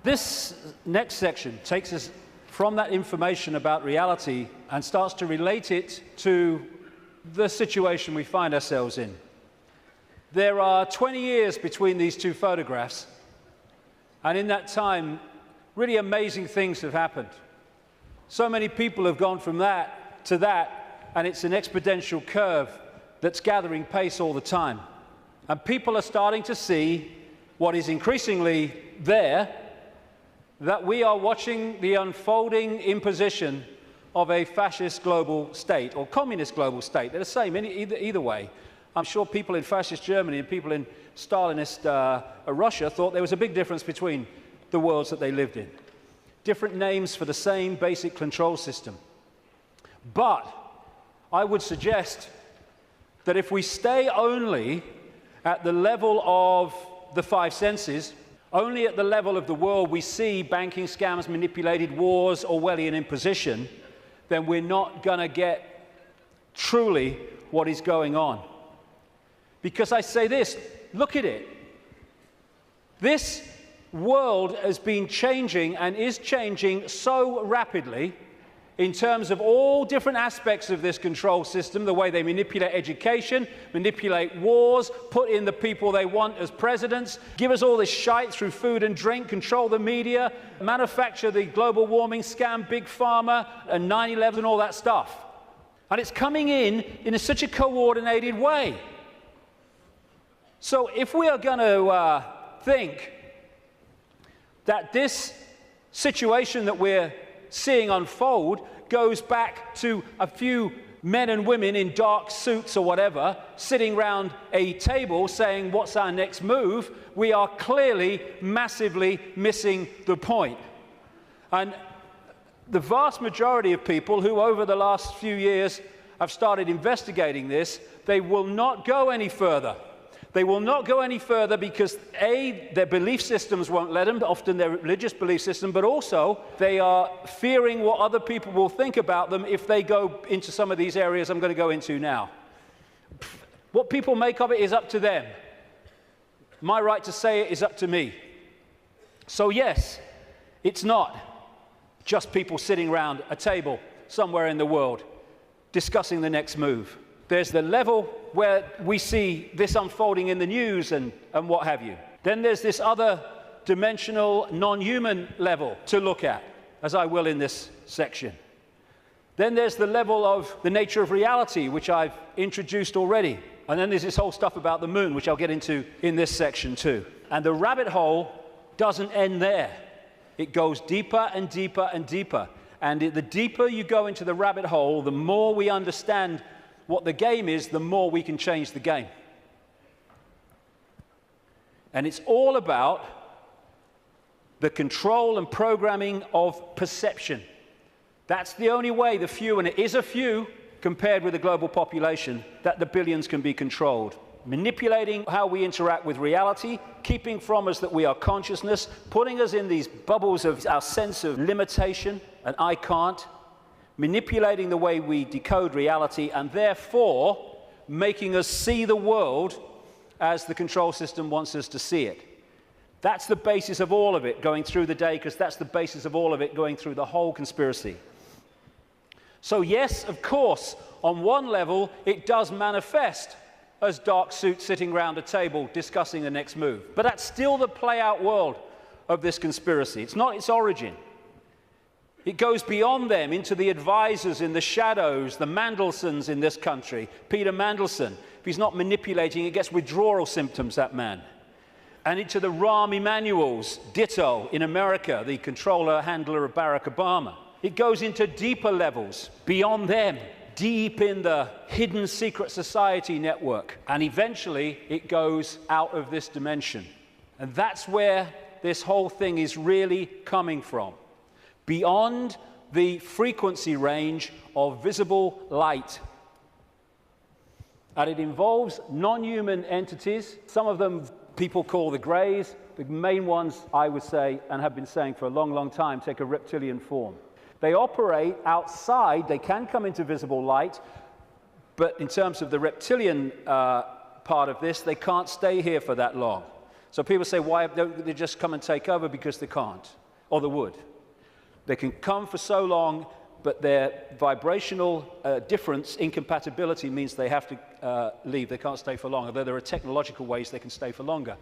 This next section takes us from that information about reality and starts to relate it to the situation we find ourselves in. There are 20 years between these two photographs, and in that time, really amazing things have happened. So many people have gone from that to that, and it's an exponential curve that's gathering pace all the time. And people are starting to see what is increasingly there, that we are watching the unfolding imposition of a fascist global state or communist global state. They're the same either way. I'm sure people in fascist Germany and people in Stalinist Russia thought there was a big difference between the worlds that they lived in. Different names for the same basic control system. But I would suggest that if we stay only at the level of the five senses, only at the level of the world we see banking scams, manipulated wars, Orwellian imposition, then we're not going to get truly what is going on. Because I say this, look at it. This world has been changing and is changing so rapidly in terms of all different aspects of this control system, the way they manipulate education, manipulate wars, put in the people they want as presidents, give us all this shite through food and drink, control the media, manufacture the global warming scam, big pharma, and 9/11 and all that stuff. And it's coming in such a coordinated way. So if we are going to think that this situation that we're seeing unfold goes back to a few men and women in dark suits or whatever sitting around a table saying, what's our next move? We are clearly massively missing the point. And the vast majority of people who over the last few years have started investigating this, they will not go any further. They will not go any further because, A, their belief systems won't let them, often their religious belief system, but also they are fearing what other people will think about them if they go into some of these areas I'm going to go into now. What people make of it is up to them. My right to say it is up to me. So yes, it's not just people sitting around a table somewhere in the world discussing the next move. There's the level where we see this unfolding in the news and what have you. Then there's this other dimensional, non-human level to look at, as I will in this section. Then there's the level of the nature of reality, which I've introduced already. And then there's this whole stuff about the moon, which I'll get into in this section too. And the rabbit hole doesn't end there. It goes deeper and deeper and deeper. And the deeper you go into the rabbit hole, the more we understand what the game is, the more we can change the game. And it's all about the control and programming of perception. That's the only way the few, and it is a few compared with the global population, that the billions can be controlled. Manipulating how we interact with reality, keeping from us that we are consciousness, putting us in these bubbles of our sense of limitation, and I can't, manipulating the way we decode reality, and therefore making us see the world as the control system wants us to see it. That's the basis of all of it going through the day, because that's the basis of all of it going through the whole conspiracy. So yes, of course, on one level, it does manifest as dark suits sitting around a table discussing the next move. But that's still the play-out world of this conspiracy. It's not its origin. It goes beyond them into the advisors in the shadows, the Mandelsons in this country. Peter Mandelson, if he's not manipulating, he gets withdrawal symptoms, that man. And into the Rahm Emanuels, ditto, in America, the controller, handler of Barack Obama. It goes into deeper levels, beyond them, deep in the hidden secret society network. And eventually, it goes out of this dimension. And that's where this whole thing is really coming from. Beyond the frequency range of visible light. And it involves non-human entities. Some of them people call the greys. The main ones, I would say, and have been saying for a long, long time, take a reptilian form. They operate outside. They can come into visible light. But in terms of the reptilian part of this, they can't stay here for that long. So people say, why don't they just come and take over? Because they can't, or they would. They can come for so long, but their vibrational difference, incompatibility, means they have to leave. They can't stay for long, although there are technological ways they can stay for longer.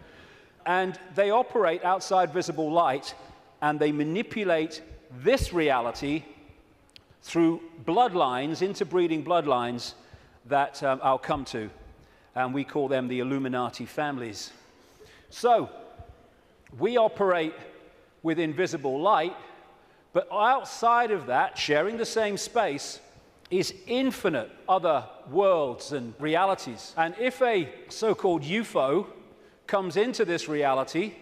And they operate outside visible light, and they manipulate this reality through bloodlines, interbreeding bloodlines that I'll come to. And we call them the Illuminati families. So, we operate with invisible light, but outside of that, sharing the same space, is infinite other worlds and realities. And if a so-called UFO comes into this reality,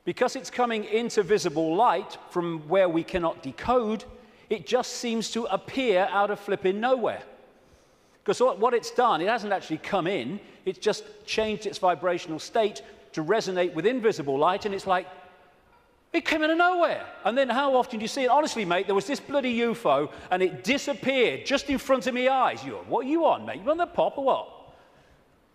because it's coming into visible light from where we cannot decode, it just seems to appear out of flipping nowhere. Because what it's done, it hasn't actually come in, it's just changed its vibrational state to resonate with invisible light, and it's like, it came out of nowhere. And then how often do you see it? Honestly, mate, there was this bloody UFO, and it disappeared just in front of my eyes. What are you on, mate? You on the pop or what?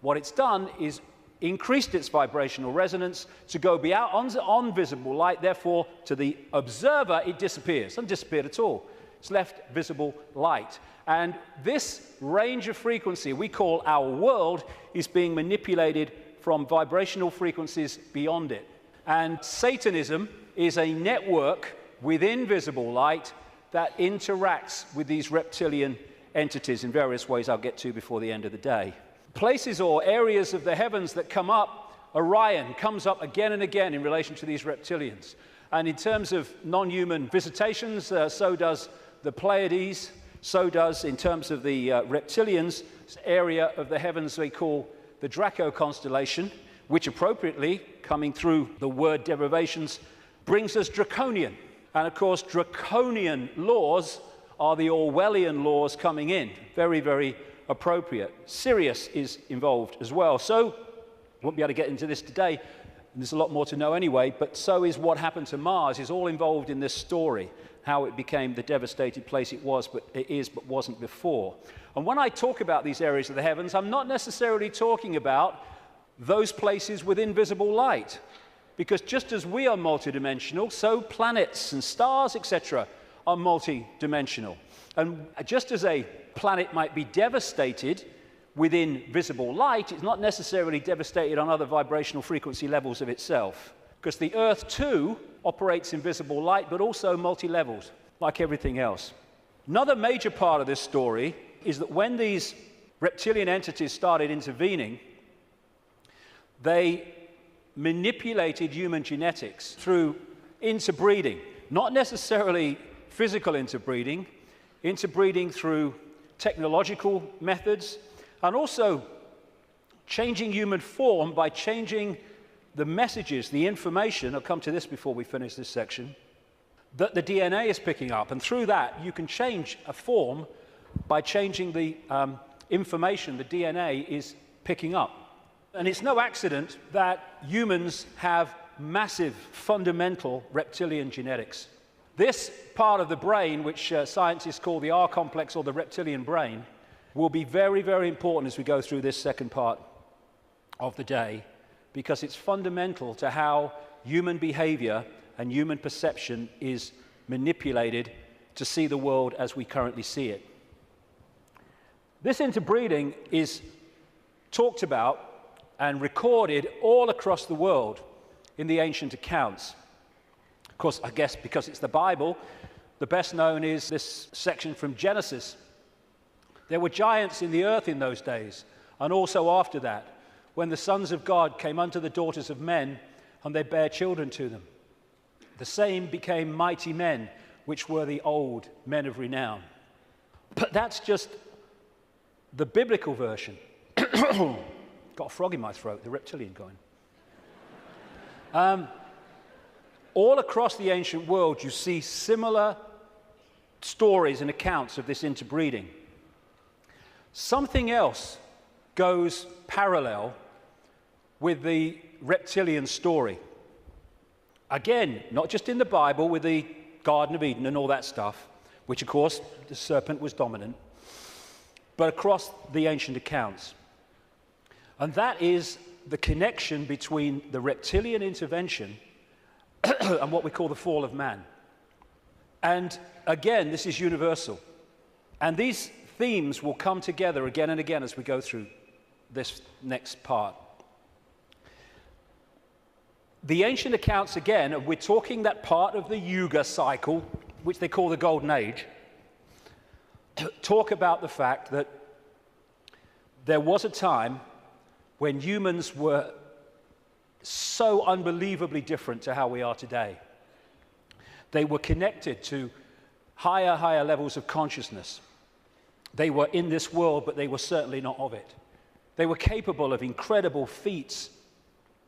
What it's done is increased its vibrational resonance to go beyond on visible light. Therefore, to the observer, it disappears. It hasn't disappeared at all. It's left visible light. And this range of frequency we call our world is being manipulated from vibrational frequencies beyond it. And Satanism is a network within visible light that interacts with these reptilian entities in various ways I'll get to before the end of the day. Places or areas of the heavens that come up, Orion comes up again and again in relation to these reptilians. And in terms of non-human visitations, so does the Pleiades, so does, in terms of the reptilians, this area of the heavens they call the Draco constellation, which appropriately, coming through the word derivations, brings us draconian. And of course, draconian laws are the Orwellian laws coming in. Very, very appropriate. Sirius is involved as well. So, won't be able to get into this today, and there's a lot more to know anyway, but so is what happened to Mars, is all involved in this story, how it became the devastated place it was, but wasn't before. And when I talk about these areas of the heavens, I'm not necessarily talking about those places with invisible light. Because just as we are multidimensional, so planets and stars, etc., are multidimensional. And just as a planet might be devastated within visible light, it's not necessarily devastated on other vibrational frequency levels of itself. Because the Earth, too, operates in visible light, but also multi-levels, like everything else. Another major part of this story is that when these reptilian entities started intervening, they manipulated human genetics through interbreeding, not necessarily physical interbreeding, interbreeding through technological methods, and also changing human form by changing the messages, the information, I'll come to this before we finish this section, that the DNA is picking up. And through that, you can change a form by changing the information the DNA is picking up. And it's no accident that humans have massive, fundamental reptilian genetics. This part of the brain, which scientists call the R complex or the reptilian brain, will be very, very important as we go through this second part of the day, because it's fundamental to how human behavior and human perception is manipulated to see the world as we currently see it. This interbreeding is talked about and recorded all across the world in the ancient accounts. Of course, I guess because it's the Bible, the best known is this section from Genesis. There were giants in the earth in those days, and also after that, when the sons of God came unto the daughters of men, and they bare children to them. The same became mighty men, which were the old men of renown. But that's just the biblical version. Got a frog in my throat, the reptilian going. All across the ancient world, you see similar stories and accounts of this interbreeding. Something else goes parallel with the reptilian story. Again, not just in the Bible with the Garden of Eden and all that stuff, which of course the serpent was dominant, but across the ancient accounts. And that is the connection between the reptilian intervention and what we call the fall of man. And again, this is universal. And these themes will come together again and again as we go through this next part. The ancient accounts, again, we're talking that part of the Yuga cycle, which they call the Golden Age, talk about the fact that there was a time when humans were so unbelievably different to how we are today. They were connected to higher levels of consciousness. They were in this world, but they were certainly not of it. They were capable of incredible feats,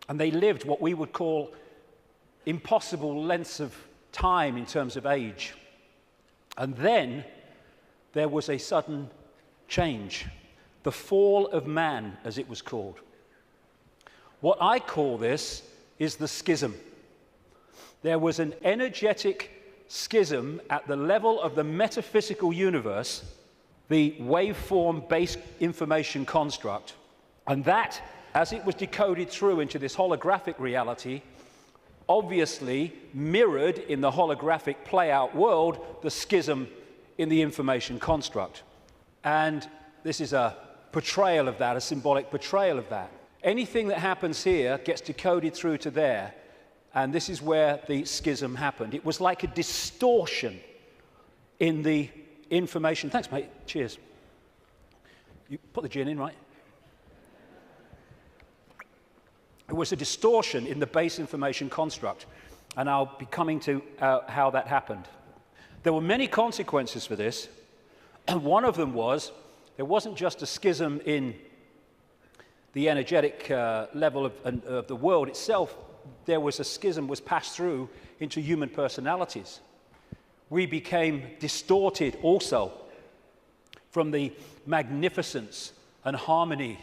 and they lived what we would call impossible lengths of time in terms of age. And then there was a sudden change, the fall of man, as it was called. What I call this is the schism. There was an energetic schism at the level of the metaphysical universe, the waveform-based information construct, and that, as it was decoded through into this holographic reality, obviously mirrored in the holographic play-out world the schism in the information construct. And this is a portrayal of that, a symbolic portrayal of that. Anything that happens here gets decoded through to there, and this is where the schism happened. It was like a distortion in the information. Thanks, mate. Cheers. You put the gin in, right? It was a distortion in the base information construct, and I'll be coming to how that happened. There were many consequences for this, and one of them was there wasn't just a schism in the energetic level of the world itself. There was a schism was passed through into human personalities. We became distorted also from the magnificence and harmony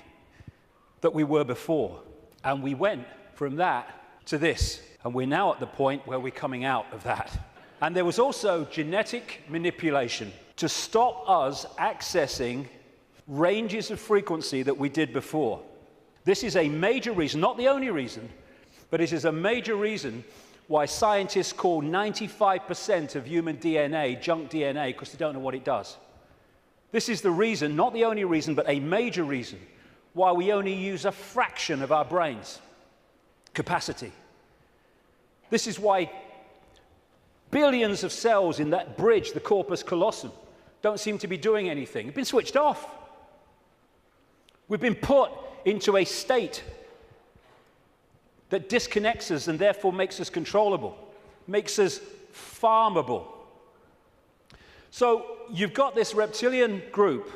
that we were before. And we went from that to this. And we're now at the point where we're coming out of that. And there was also genetic manipulation to stop us accessing ranges of frequency that we did before. This is a major reason, not the only reason, but it is a major reason why scientists call 95% of human DNA junk DNA, because they don't know what it does. This is the reason, not the only reason, but a major reason why we only use a fraction of our brain's capacity. This is why billions of cells in that bridge, the corpus callosum, don't seem to be doing anything. They've been switched off. We've been put into a state that disconnects us and therefore makes us controllable, makes us farmable. So you've got this reptilian group,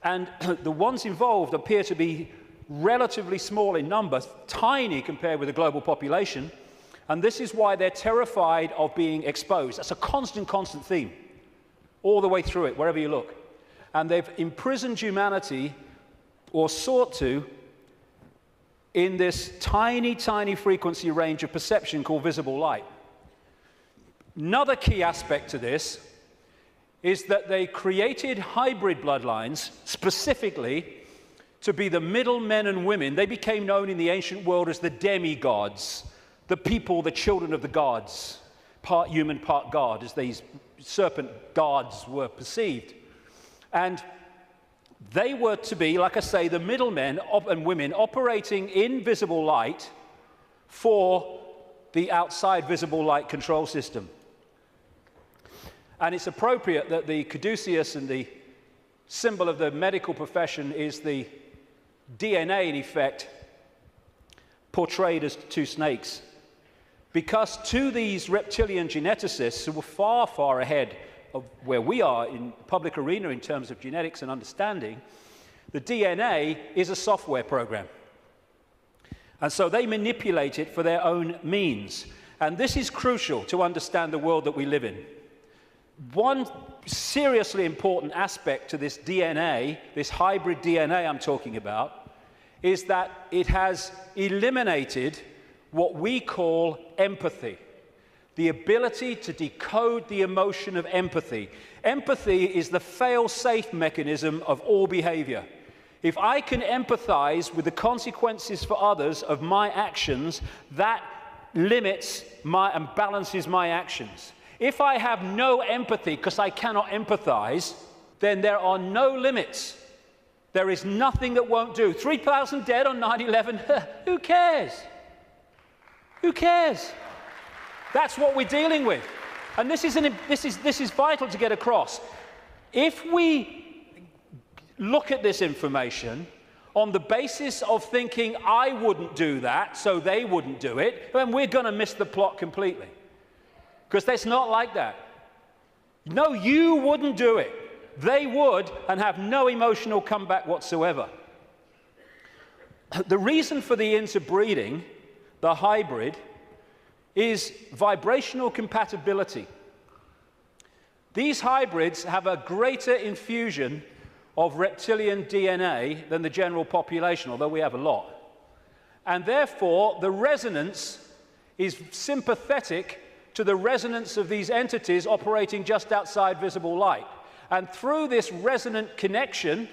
and the ones involved appear to be relatively small in number, tiny compared with the global population, and this is why they're terrified of being exposed. That's a constant theme, all the way through it, wherever you look. And they've imprisoned humanity, or sought to, in this tiny frequency range of perception called visible light. Another key aspect to this is that they created hybrid bloodlines specifically to be the middle men and women. They became known in the ancient world as the demigods, the people, the children of the gods, part human, part god, as these serpent gods were perceived. And they were to be, like I say, the middlemen and women operating in visible light for the outside visible light control system. And it's appropriate that the caduceus and the symbol of the medical profession is the DNA, in effect, portrayed as two snakes. Because to these reptilian geneticists who were far ahead of where we are in the public arena in terms of genetics and understanding, the DNA is a software program. And so they manipulate it for their own means. And this is crucial to understand the world that we live in. One seriously important aspect to this DNA, this hybrid DNA I'm talking about, is that it has eliminated what we call empathy. The ability to decode the emotion of empathy. Empathy is the fail-safe mechanism of all behavior. If I can empathize with the consequences for others of my actions, that limits and balances my actions. If I have no empathy because I cannot empathize, then there are no limits. There is nothing that won't do. 3,000 dead on 9/11, who cares? Who cares? That's what we're dealing with. And this is vital to get across. If we look at this information on the basis of thinking, I wouldn't do that, so they wouldn't do it, then we're going to miss the plot completely. Because that's not like that. No, you wouldn't do it. They would, and have no emotional comeback whatsoever. The reason for the interbreeding, the hybrid, is vibrational compatibility. These hybrids have a greater infusion of reptilian DNA than the general population, although we have a lot. And therefore, the resonance is sympathetic to the resonance of these entities operating just outside visible light. And through this resonant connection,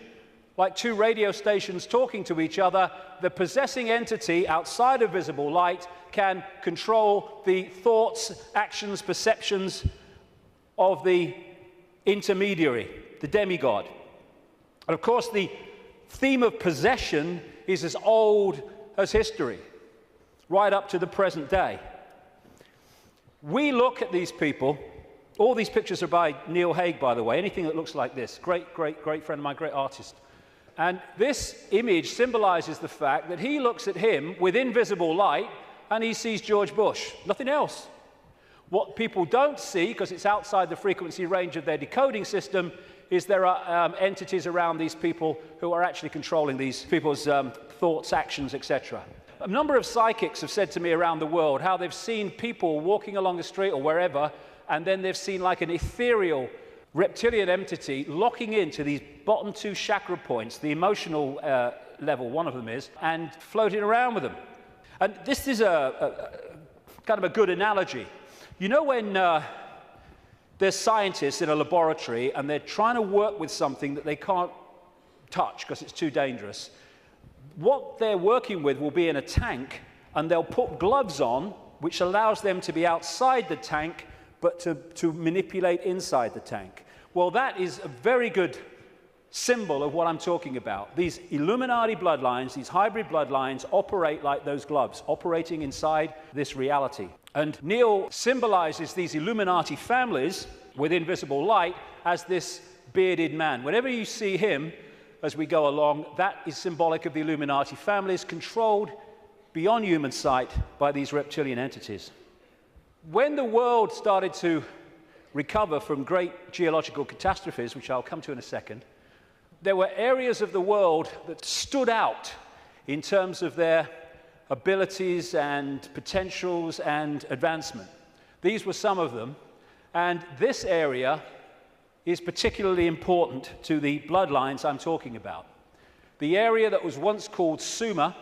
like two radio stations talking to each other, the possessing entity outside of visible light can control the thoughts, actions, perceptions of the intermediary, the demigod. And of course, the theme of possession is as old as history, right up to the present day. We look at these people. All these pictures are by Neil Haig, by the way. Anything that looks like this. Great, great, great friend of mine, great artist. And this image symbolizes the fact that he looks at him with invisible light and he sees George Bush, nothing else. What people don't see, because it's outside the frequency range of their decoding system, is there are entities around these people who are actually controlling these people's thoughts, actions, etc. A number of psychics have said to me around the world how they've seen people walking along the street or wherever, and then they've seen like an ethereal reptilian entity locking into these bottom two chakra points, the emotional level, one of them is, and floating around with them. And this is a kind of a good analogy. You know when there's scientists in a laboratory and they're trying to work with something that they can't touch because it's too dangerous, what they're working with will be in a tank, and they'll put gloves on, which allows them to be outside the tank, but to manipulate inside the tank. Well, that is a very good symbol of what I'm talking about. These Illuminati bloodlines, these hybrid bloodlines, operate like those gloves, operating inside this reality. And Neil symbolizes these Illuminati families with invisible light as this bearded man. Whenever you see him as we go along, that is symbolic of the Illuminati families controlled beyond human sight by these reptilian entities. When the world started to recover from great geological catastrophes, which I'll come to in a second, there were areas of the world that stood out in terms of their abilities and potentials and advancement. These were some of them, and this area is particularly important to the bloodlines I'm talking about. The area that was once called Sumer,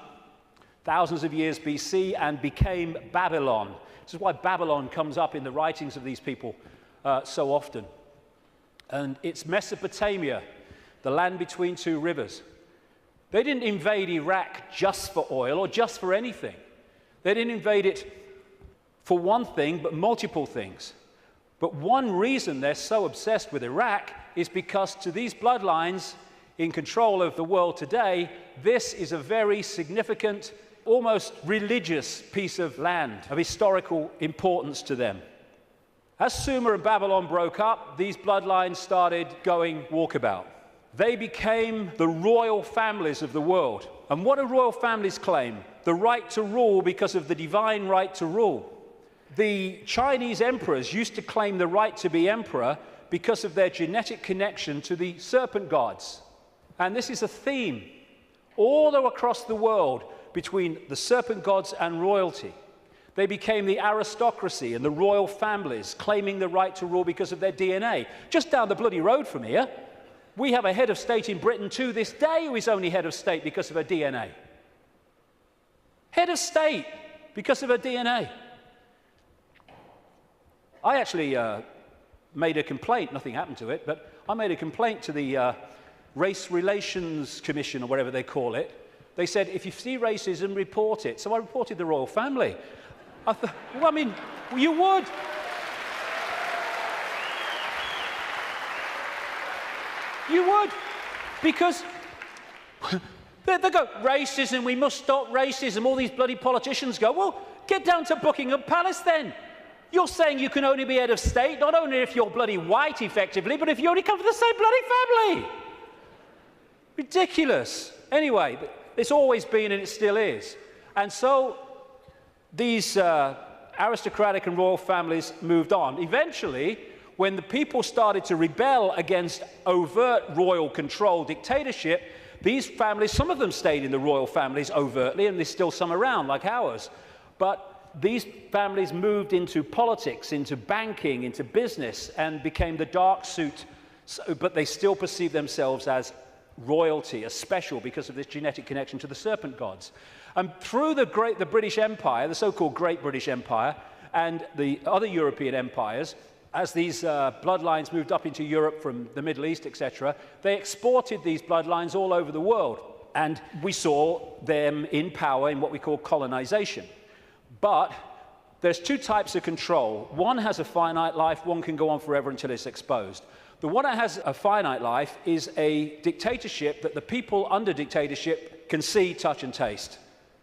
thousands of years BC, and became Babylon. This is why Babylon comes up in the writings of these people so often. And it's Mesopotamia, the land between two rivers. They didn't invade Iraq just for oil or just for anything. They didn't invade it for one thing, but multiple things. But one reason they're so obsessed with Iraq is because to these bloodlines in control of the world today, this is a very significant, almost religious piece of land of historical importance to them. As Sumer and Babylon broke up, these bloodlines started going walkabout. They became the royal families of the world. And what do royal families claim? The right to rule because of the divine right to rule. The Chinese emperors used to claim the right to be emperor because of their genetic connection to the serpent gods. And this is a theme all across the world between the serpent gods and royalty. They became the aristocracy and the royal families, claiming the right to rule because of their DNA. Just down the bloody road from here, we have a head of state in Britain to this day who is only head of state because of her DNA. Head of state because of her DNA. I actually made a complaint, nothing happened to it, but I made a complaint to the Race Relations Commission, or whatever they call it. They said, if you see racism, report it. So I reported the royal family. I thought, well, I mean, you would. You would. Because they go, racism, we must stop racism. All these bloody politicians go, well, get down to Buckingham Palace then. You're saying you can only be head of state, not only if you're bloody white, effectively, but if you only come from the same bloody family. Ridiculous. Anyway, it's always been and it still is. And so these aristocratic and royal families moved on. Eventually, when the people started to rebel against overt royal control dictatorship, these families, some of them stayed in the royal families overtly, and there's still some around, like ours. But these families moved into politics, into banking, into business, and became the dark suit, but they still perceive themselves as royalty, as special, because of this genetic connection to the serpent gods. And through the British Empire, the so-called Great British Empire, and the other European empires, as these bloodlines moved up into Europe from the Middle East, etc., they exported these bloodlines all over the world. And we saw them in power in what we call colonization. But there's two types of control. One has a finite life, one can go on forever until it's exposed. The one that has a finite life is a dictatorship that the people under dictatorship can see, touch, and taste.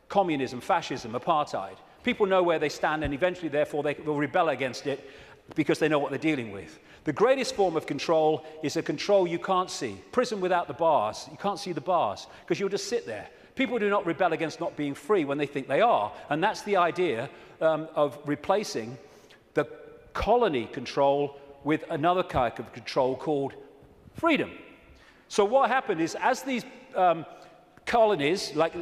Communism, fascism, apartheid. People know where they stand, and eventually, therefore, they will rebel against it because they know what they're dealing with. The greatest form of control is a control you can't see. Prison without the bars. You can't see the bars because you'll just sit there. People do not rebel against not being free when they think they are. And that's the idea of replacing the colony control with another kind of control called freedom. So what happened is, as these colonies, like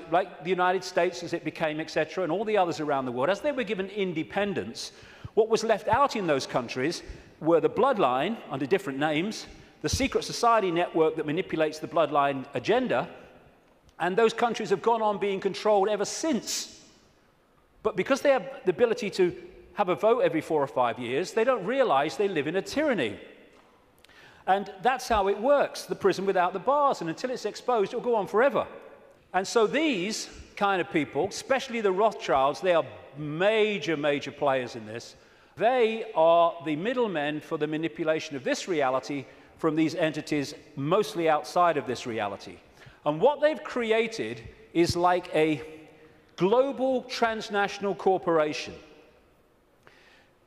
the United States as it became, etc., and all the others around the world, as they were given independence, what was left out in those countries were the bloodline, under different names, the secret society network that manipulates the bloodline agenda, and those countries have gone on being controlled ever since. But because they have the ability to have a vote every 4 or 5 years, they don't realize they live in a tyranny. And that's how it works, the prison without the bars, and until it's exposed, it'll go on forever. And so these kind of people, especially the Rothschilds, they are major, major players in this. They are the middlemen for the manipulation of this reality from these entities mostly outside of this reality. And what they've created is like a global transnational corporation.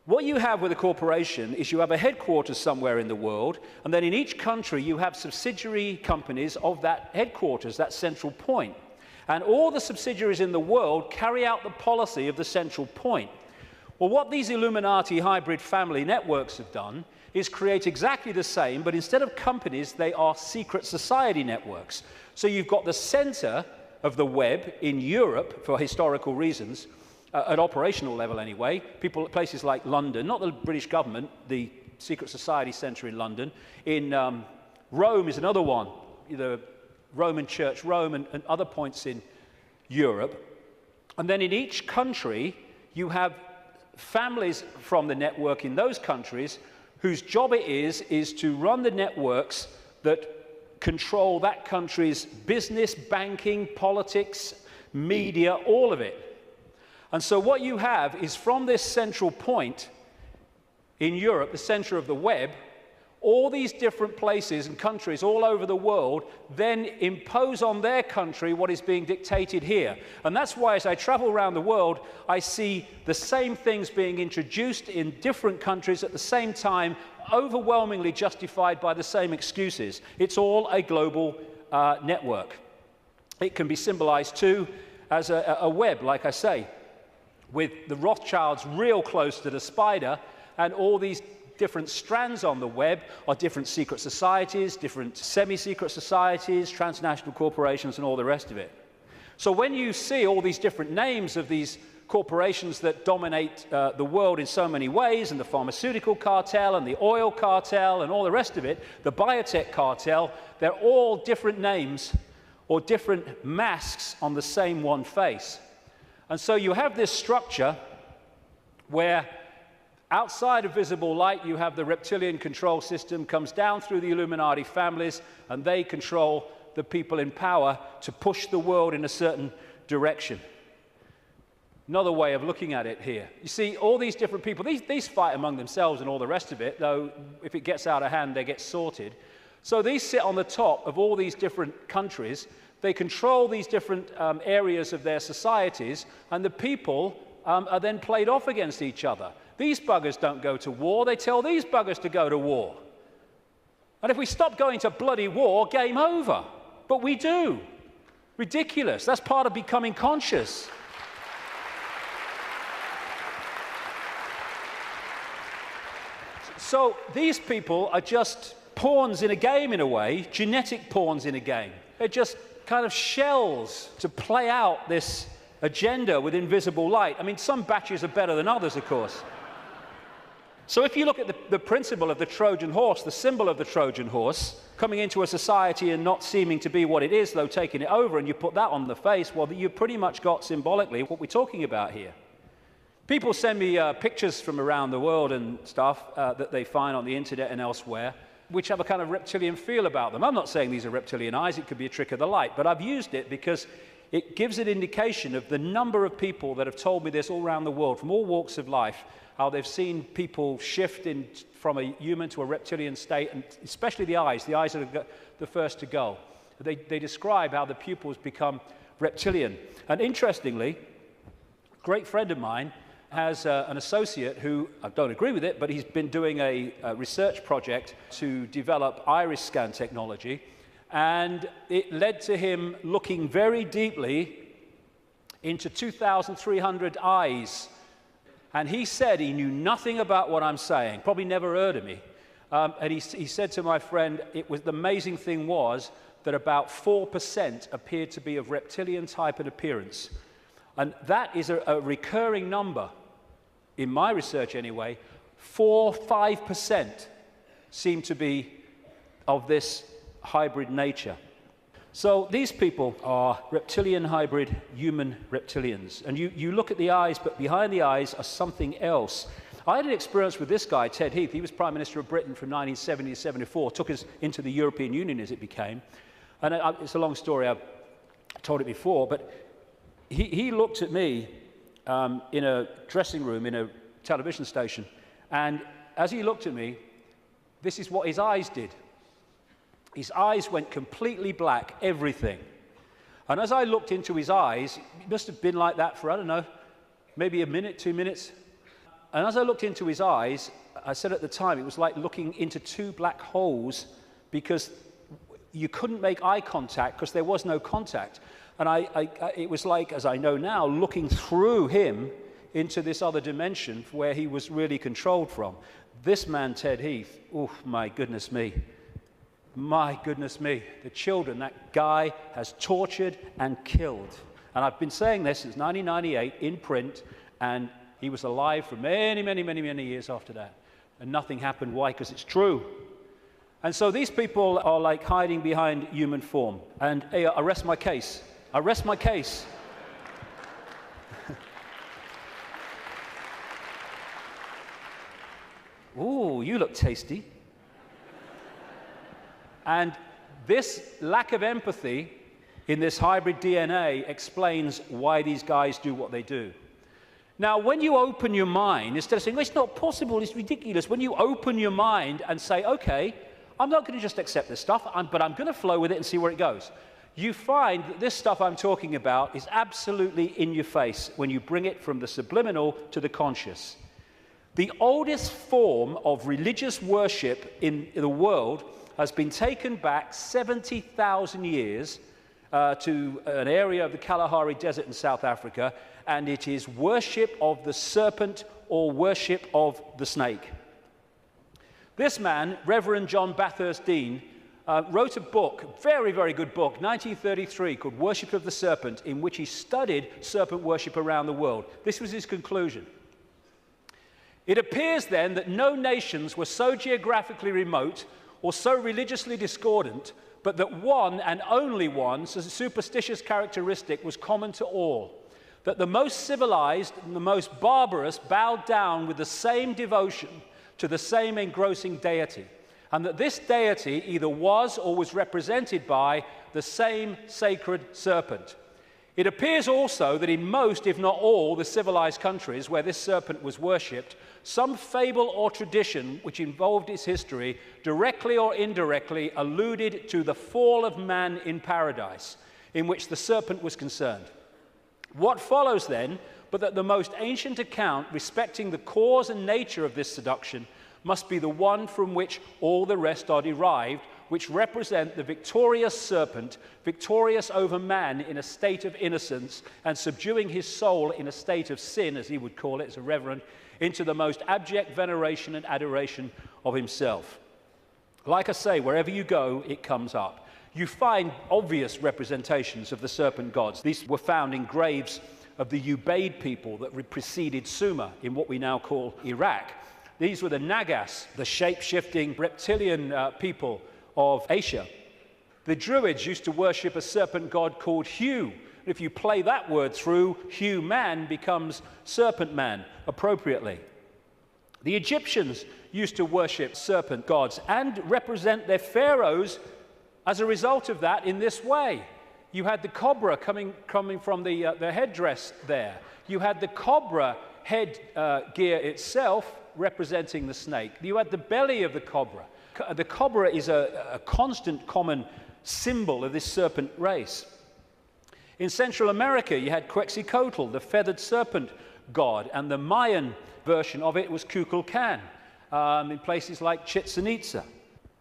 What you have with a corporation is you have a headquarters somewhere in the world, and then in each country you have subsidiary companies of that headquarters, that central point. And all the subsidiaries in the world carry out the policy of the central point. Well, what these Illuminati hybrid family networks have done is create exactly the same, but instead of companies, they are secret society networks. So you've got the center of the web in Europe, for historical reasons, at operational level anyway, places like London, not the British government, the secret society center in London. In Rome is another one, the Roman Church, Rome, and other points in Europe. And then in each country, you have families from the network in those countries whose job it is to run the networks that control that country's business, banking, politics, media, all of it. And so what you have is, from this central point in Europe, the center of the web, all these different places and countries all over the world then impose on their country what is being dictated here. And that's why, as I travel around the world, I see the same things being introduced in different countries at the same time, overwhelmingly justified by the same excuses. It's all a global network. It can be symbolized too as a web, like I say, with the Rothschilds real close to the spider, and all these different strands on the web are different secret societies, different semi-secret societies, transnational corporations, and all the rest of it. So when you see all these different names of these corporations that dominate the world in so many ways, and the pharmaceutical cartel, and the oil cartel, and all the rest of it, the biotech cartel, they're all different names or different masks on the same one face. And so you have this structure where Outside of visible light, you have the reptilian control system, comes down through the Illuminati families, and they control the people in power to push the world in a certain direction. Another way of looking at it here. You see, all these different people, these fight among themselves and all the rest of it, though if it gets out of hand, they get sorted. So these sit on the top of all these different countries. They control these different areas of their societies, and the people are then played off against each other. These buggers don't go to war, they tell these buggers to go to war. And if we stop going to bloody war, game over. But we do. Ridiculous. That's part of becoming conscious. So these people are just pawns in a game in a way, genetic pawns in a game. They're just kind of shells to play out this agenda with invisible light. I mean, some batches are better than others, of course. So if you look at the principle of the Trojan horse, the symbol of the Trojan horse, coming into a society and not seeming to be what it is, though taking it over, and you put that on the face, well, you've pretty much got symbolically what we're talking about here. People send me pictures from around the world and stuff that they find on the internet and elsewhere, which have a kind of reptilian feel about them. I'm not saying these are reptilian eyes, it could be a trick of the light, but I've used it because it gives an indication of the number of people that have told me this all around the world, from all walks of life, how they've seen people shift from a human to a reptilian state, and especially the eyes. The eyes are the first to go. They describe how the pupils become reptilian. And interestingly, a great friend of mine has an associate who, I don't agree with it, but he's been doing a research project to develop iris scan technology, and it led to him looking very deeply into 2,300 eyes. And he said he knew nothing about what I'm saying, probably never heard of me. And he said to my friend, the amazing thing was that about 4% appeared to be of reptilian type and appearance. And that is a recurring number, in my research anyway. 5% seem to be of this hybrid nature. So these people are reptilian hybrid human reptilians. And you look at the eyes, but behind the eyes are something else. I had an experience with this guy, Ted Heath. He was Prime Minister of Britain from 1970 to 74, took us into the European Union as it became. And it's a long story, I've told it before, but he looked at me in a dressing room in a television station, and as he looked at me, this is what his eyes did. His eyes went completely black, everything. And as I looked into his eyes, it must have been like that for, I don't know, maybe a minute, 2 minutes. And as I looked into his eyes, I said at the time, it was like looking into two black holes, because you couldn't make eye contact because there was no contact. And it was like, as I know now, looking through him into this other dimension where he was really controlled from. This man, Ted Heath, oh, my goodness me. My goodness me. The children that guy has tortured and killed. And I've been saying this since 1998 in print, and he was alive for many, many, many, many years after that. And nothing happened. Why? Because it's true. And so these people are like hiding behind human form. And hey, I rest my case. I rest my case. Ooh, you look tasty. And this lack of empathy in this hybrid DNA explains why these guys do what they do. Now, when you open your mind, instead of saying, well, it's not possible, it's ridiculous, when you open your mind and say, okay, I'm not going to just accept this stuff, but I'm going to flow with it and see where it goes, you find that this stuff I'm talking about is absolutely in your face when you bring it from the subliminal to the conscious. The oldest form of religious worship in the world has been taken back 70,000 years to an area of the Kalahari Desert in South Africa, and it is worship of the serpent or worship of the snake. This man, Reverend John Bathurst Dean, wrote a book, a very, very good book, 1933, called Worship of the Serpent, in which he studied serpent worship around the world. This was his conclusion. It appears then that no nations were so geographically remote or so religiously discordant, but that one and only one superstitious characteristic was common to all. that the most civilized and the most barbarous bowed down with the same devotion to the same engrossing deity, and that this deity either was or was represented by the same sacred serpent. It appears also that in most, if not all, the civilized countries where this serpent was worshipped, some fable or tradition which involved its history, directly or indirectly, alluded to the fall of man in paradise, in which the serpent was concerned. What follows then, but that the most ancient account respecting the cause and nature of this seduction must be the one from which all the rest are derived, which represent the victorious serpent, victorious over man in a state of innocence and subduing his soul in a state of sin, as he would call it as a reverend, into the most abject veneration and adoration of himself. Like I say, wherever you go, it comes up. You find obvious representations of the serpent gods. These were found in graves of the Ubaid people that preceded Sumer in what we now call Iraq. These were the Nagas, the shape-shifting reptilian people of Asia. The Druids used to worship a serpent god called Hu. If you play that word through, Hu man becomes serpent man, appropriately. The Egyptians used to worship serpent gods and represent their pharaohs as a result of that in this way. You had the cobra coming from the headdress there. You had the cobra head gear itself representing the snake. You had the belly of the cobra. The cobra is a constant common symbol of this serpent race. In Central America, you had Quetzalcoatl, the feathered serpent god, and the Mayan version of it was Kukulkan in places like Chichen Itza.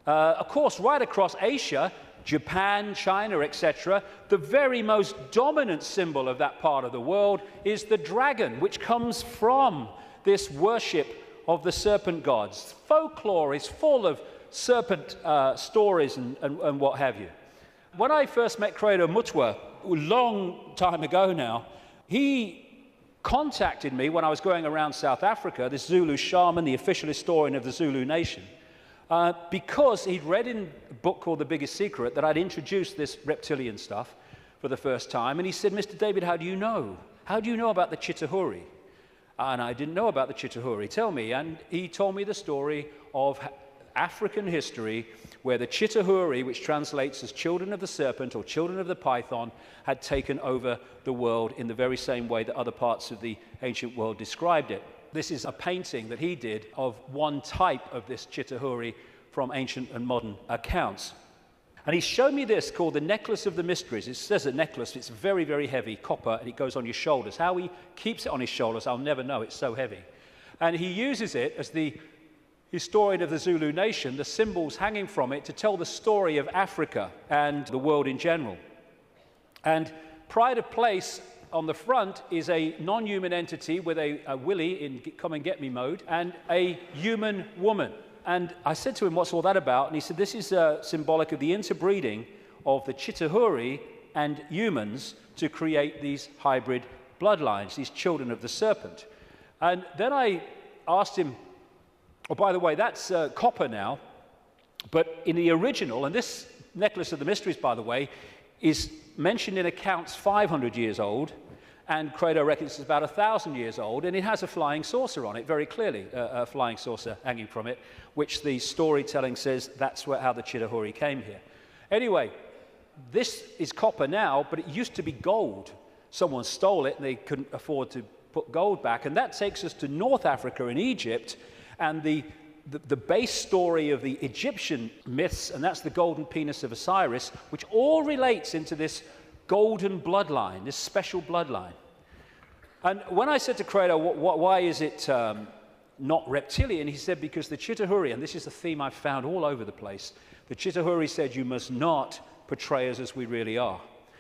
Of course, right across Asia, Japan, China, etc., the very most dominant symbol of that part of the world is the dragon, which comes from this worship of the serpent gods. Folklore is full of serpent stories and what have you. When I first met Credo Mutwa, a long time ago now, he contacted me when I was going around South Africa, this Zulu shaman, the official historian of the Zulu nation, because he'd read in a book called The Biggest Secret that I'd introduced this reptilian stuff for the first time. And he said, Mr. David, how do you know? How do you know about the Chitahuri? And I didn't know about the Chitahuri. Tell me. And he told me the story of African history where the Chitahuri, which translates as children of the serpent or children of the python, had taken over the world in the very same way that other parts of the ancient world described it. This is a painting that he did of one type of this Chitahuri from ancient and modern accounts. And he showed me this called the Necklace of the Mysteries. It says a necklace, it's very, very heavy, copper, and it goes on your shoulders. How he keeps it on his shoulders, I'll never know, it's so heavy. And he uses it as the historian of the Zulu nation, the symbols hanging from it, to tell the story of Africa and the world in general. And pride of place on the front is a non-human entity with a willy in come and get me mode and a human woman. And I said to him, what's all that about? And he said, this is symbolic of the interbreeding of the Chitahuri and humans to create these hybrid bloodlines, these children of the serpent. And then I asked him, oh, by the way, that's copper now, but in the original, and this Necklace of the Mysteries, by the way, is mentioned in accounts 500 years old, and Credo reckons it's about 1,000 years old, and it has a flying saucer on it, very clearly, a flying saucer hanging from it, which the storytelling says that's how the Chitahuri came here. Anyway, this is copper now, but it used to be gold. Someone stole it, and they couldn't afford to put gold back, and that takes us to North Africa and Egypt, and the base story of the Egyptian myths, and that's the golden penis of Osiris, which all relates into this golden bloodline, this special bloodline. And when I said to Credo, why is it not reptilian, he said, because the Chitahuri, and this is a theme I've found all over the place, the Chitahuri said you must not portray us as we really are.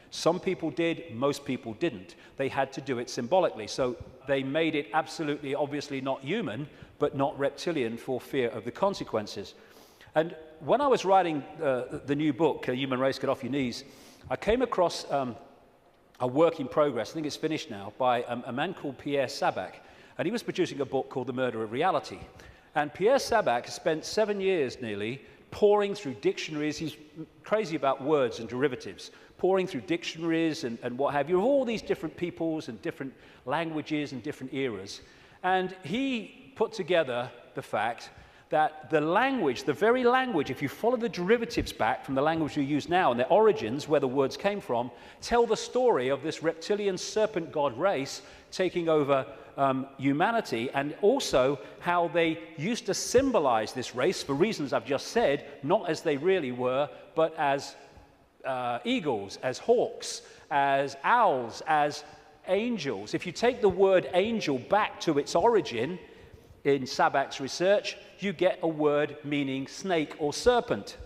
Some people did, most people didn't. They had to do it symbolically, so they made it absolutely, obviously not human, but not reptilian for fear of the consequences. And when I was writing the new book, Human Race, Get Off Your Knees, I came across a work in progress, I think it's finished now, by a man called Pierre Sabac, and he was producing a book called The Murder of Reality. And Pierre Sabac spent 7 years nearly pouring through dictionaries. He's crazy about words and derivatives, pouring through dictionaries and what have you, of all these different peoples and different languages and different eras. And he put together the fact that the language, the very language, if you follow the derivatives back from the language we use now and their origins, where the words came from, tell the story of this reptilian serpent god race taking over humanity, and also how they used to symbolize this race for reasons I've just said, not as they really were, but as eagles, as hawks, as owls, as angels. If you take the word angel back to its origin in Sabak's research, you get a word meaning snake or serpent.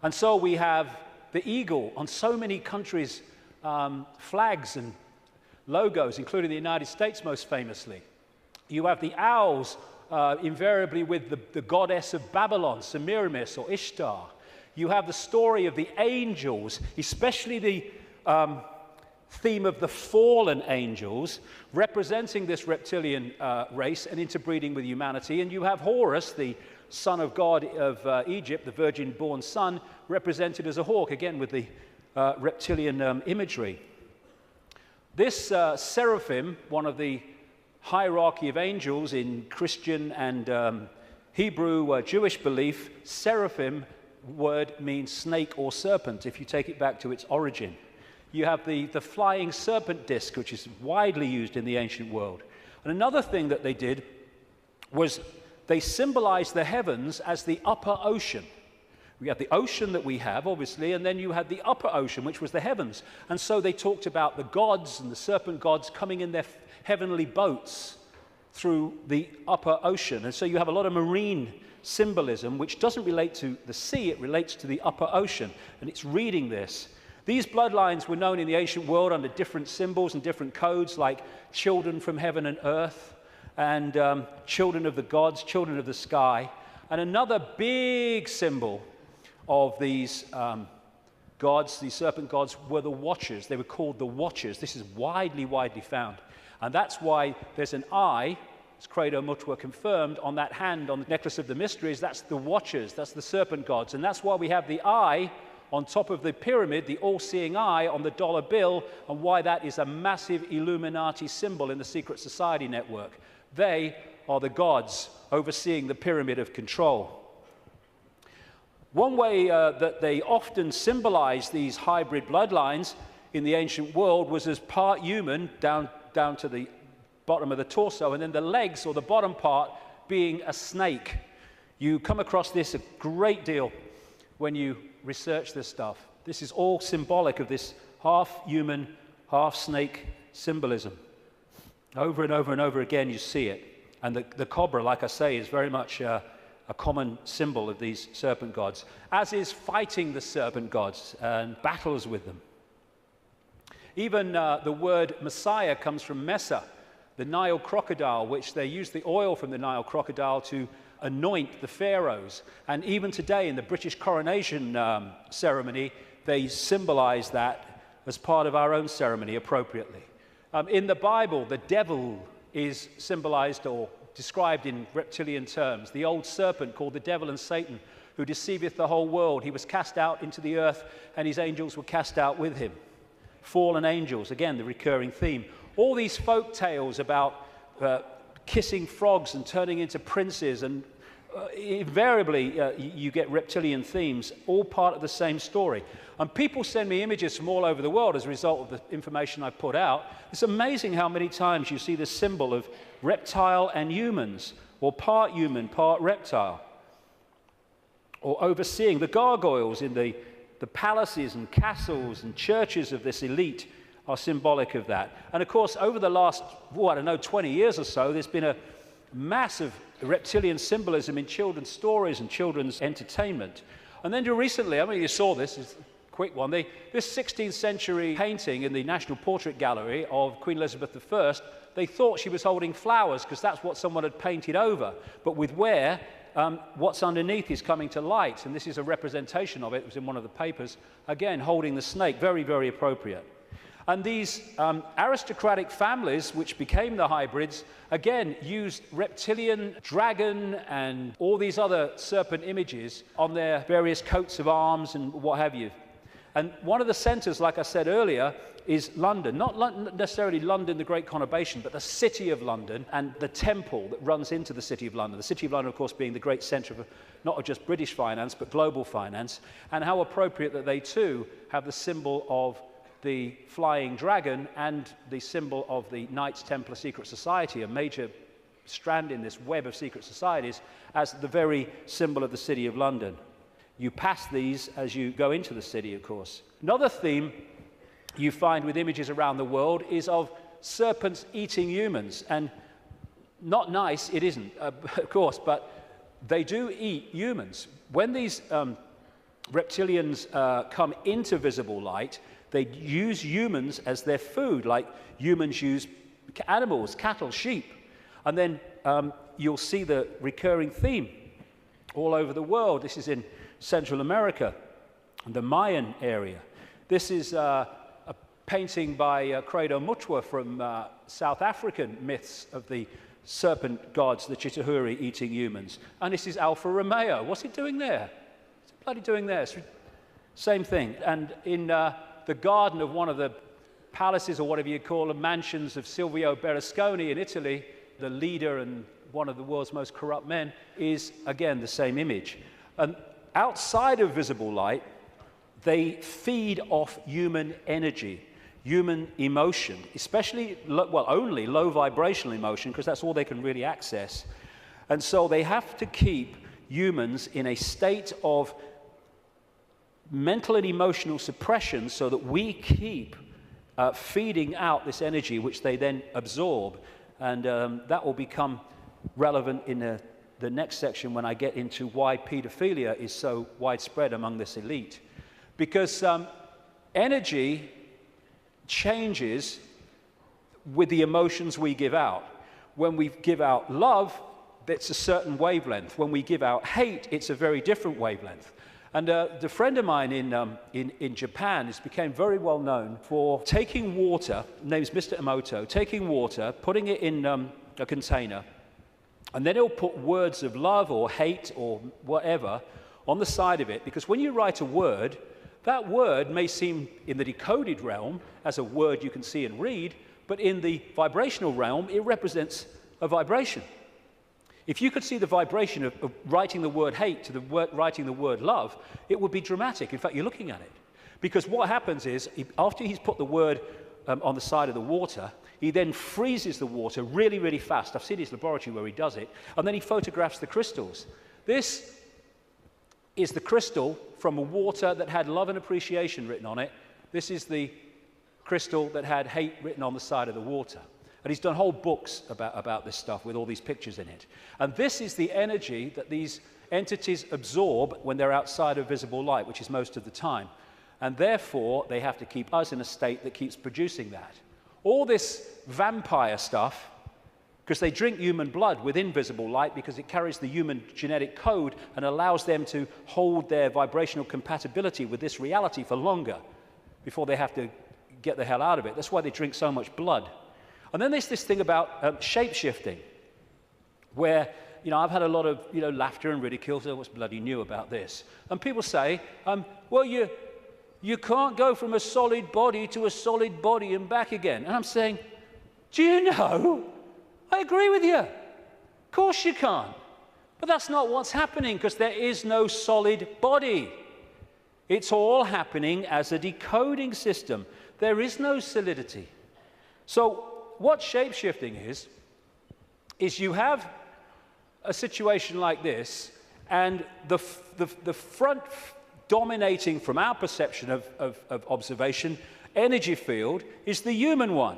And so we have the eagle on so many countries' flags and logos, including the United States most famously. You have the owls, invariably with the goddess of Babylon, Semiramis or Ishtar. You have the story of the angels, especially the theme of the fallen angels, representing this reptilian race and interbreeding with humanity. And you have Horus, the son of God of Egypt, the virgin-born son, represented as a hawk, again with the reptilian imagery. This seraphim, one of the hierarchy of angels in Christian and Hebrew Jewish belief, seraphim word means snake or serpent if you take it back to its origin. You have the flying serpent disc, which is widely used in the ancient world. And another thing that they did was they symbolized the heavens as the upper ocean. We have the ocean that we have, obviously, and then you had the upper ocean, which was the heavens. And so they talked about the gods and the serpent gods coming in their heavenly boats through the upper ocean. And so you have a lot of marine symbolism, which doesn't relate to the sea, it relates to the upper ocean. And it's reading this. These bloodlines were known in the ancient world under different symbols and different codes, like children from heaven and earth, and children of the gods, children of the sky. And another big symbol of these gods, these serpent gods, were the watchers. They were called the watchers. This is widely found. And that's why there's an eye, as Credo Mutua confirmed, on that hand, on the necklace of the mysteries. That's the watchers, that's the serpent gods. And that's why we have the eye on top of the pyramid, the all-seeing eye on the dollar bill, and why that is a massive Illuminati symbol in the secret society network. They are the gods overseeing the pyramid of control. One way that they often symbolized these hybrid bloodlines in the ancient world was as part human down to the bottom of the torso, and then the legs or the bottom part being a snake. You come across this a great deal when you research this stuff. This is all symbolic of this half human, half snake symbolism. Over and over and over again you see it. And the cobra, like I say, is very much a common symbol of these serpent gods, as is fighting the serpent gods and battles with them. Even the word Messiah comes from Mesa, the Nile crocodile, which they use the oil from the Nile crocodile to anoint the pharaohs. And even today in the British coronation ceremony, they symbolize that as part of our own ceremony appropriately. In the Bible, the devil is symbolized or described in reptilian terms. The old serpent called the devil and Satan, who deceiveth the whole world. He was cast out into the earth, and his angels were cast out with him. Fallen angels, again, the recurring theme. All these folk tales about kissing frogs and turning into princes, and invariably you get reptilian themes, all part of the same story. And people send me images from all over the world as a result of the information I put out. It's amazing how many times you see this symbol of reptile and humans, or part human, part reptile. Or overseeing the gargoyles in the palaces and castles and churches of this elite are symbolic of that. And of course, over the last, 20 years or so, there's been a massive reptilian symbolism in children's stories and children's entertainment. And then recently, you saw this, it's a quick one, this 16th century painting in the National Portrait Gallery of Queen Elizabeth I, they thought she was holding flowers because that's what someone had painted over. But with wear, what's underneath is coming to light, and this is a representation of it. It was in one of the papers, again, holding the snake, very, very appropriate. And these aristocratic families, which became the hybrids, again used reptilian, dragon, and all these other serpent images on their various coats of arms and what have you. And one of the centers, like I said earlier, is London. Not necessarily London, the Great Conurbation, but the City of London and the temple that runs into the City of London. The City of London, of course, being the great center of not just British finance, but global finance. And how appropriate that they, too, have the symbol of the flying dragon and the symbol of the Knights Templar Secret Society, a major strand in this web of secret societies, as the very symbol of the City of London. You pass these as you go into the city, of course. Another theme you find with images around the world is of serpents eating humans. And not nice, it isn't, of course, but they do eat humans. When these reptilians come into visible light, they use humans as their food, like humans use animals, cattle, sheep. And then you'll see the recurring theme all over the world. This is in Central America, the Mayan area. This is a painting by Credo Mutwa from South African myths of the serpent gods, the Chitahuri, eating humans. And this is Alfa Romeo. What's it doing there? What's it bloody doing there? Same thing. And in the garden of one of the palaces, or whatever you call them, mansions of Silvio Berlusconi in Italy, the leader and one of the world's most corrupt men, is again the same image. And outside of visible light, they feed off human energy, human emotion, especially, well, only low vibrational emotion, because that's all they can really access. And so they have to keep humans in a state of mental and emotional suppression so that we keep feeding out this energy, which they then absorb. And that will become relevant in the next section when I get into why pedophilia is so widespread among this elite. Because energy changes with the emotions we give out. When we give out love, it's a certain wavelength. When we give out hate, it's a very different wavelength. And the friend of mine in Japan has become very well known for taking water, name's Mr. Emoto, taking water, putting it in a container, and then he'll put words of love or hate or whatever on the side of it, because when you write a word, that word may seem in the decoded realm as a word you can see and read, but in the vibrational realm, it represents a vibration. If you could see the vibration of writing the word hate to writing the word love, it would be dramatic. In fact, you're looking at it. Because what happens is, after he's put the word on the side of the water, he then freezes the water really, really fast. I've seen his laboratory where he does it. And then he photographs the crystals. This is the crystal from a water that had love and appreciation written on it. This is the crystal that had hate written on the side of the water. And he's done whole books about this stuff with all these pictures in it. And this is the energy that these entities absorb when they're outside of visible light, which is most of the time. And therefore, they have to keep us in a state that keeps producing that. All this vampire stuff, because they drink human blood with invisible light because it carries the human genetic code and allows them to hold their vibrational compatibility with this reality for longer before they have to get the hell out of it. That's why they drink so much blood. And then there's this thing about shape-shifting, where, I've had a lot of, laughter and ridicule, so what's bloody new about this? And people say, well, you can't go from a solid body to a solid body and back again. And I'm saying, do you know? I agree with you. Of course you can't. But that's not what's happening, because there is no solid body. It's all happening as a decoding system. There is no solidity. So what shape-shifting is you have a situation like this, and the front dominating from our perception of observation energy field is the human one.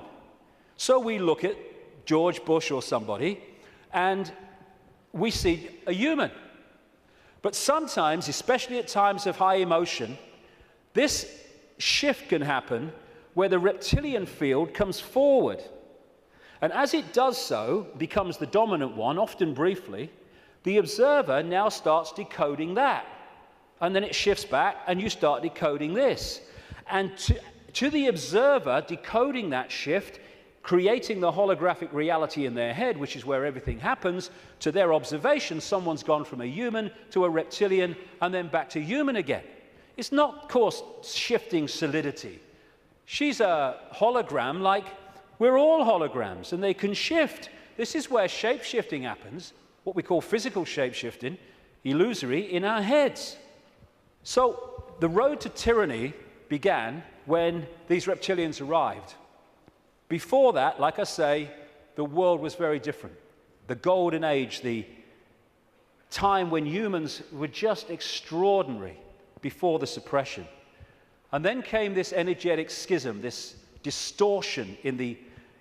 So we look at George Bush or somebody, and we see a human. But sometimes, especially at times of high emotion, this shift can happen where the reptilian field comes forward. And as it does so, becomes the dominant one, often briefly, the observer now starts decoding that. And then it shifts back, and you start decoding this. And To the observer, decoding that shift, creating the holographic reality in their head, which is where everything happens, to their observation, someone's gone from a human to a reptilian and then back to human again. It's not, of course, shifting solidity. She's a hologram like we're all holograms, and they can shift. This is where shape-shifting happens, what we call physical shape-shifting, illusory, in our heads. So the road to tyranny began when these reptilians arrived. Before that, like I say, the world was very different. The golden age, the time when humans were just extraordinary before the suppression. And then came this energetic schism, this distortion in the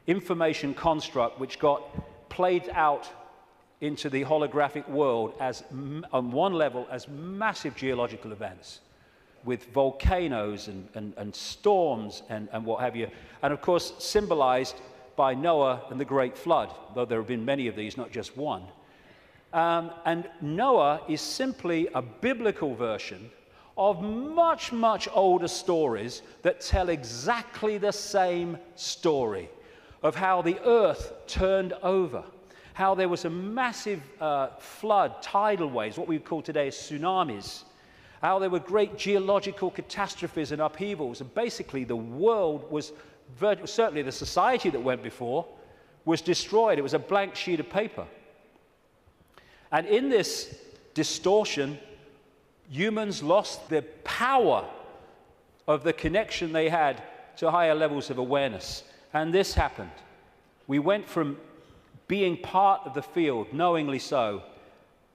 information construct, which got played out into the holographic world as, on one level, as massive geological events, with volcanoes and storms and what have you, and of course symbolized by Noah and the Great Flood, though there have been many of these, not just one. And Noah is simply a biblical version of much, much older stories that tell exactly the same story of how the earth turned over, how there was a massive flood, tidal waves, what we would call today tsunamis, how there were great geological catastrophes and upheavals, and basically the world was, certainly the society that went before, was destroyed. It was a blank sheet of paper. And in this distortion, humans lost the power of the connection they had to higher levels of awareness. And this happened. We went from being part of the field, knowingly so,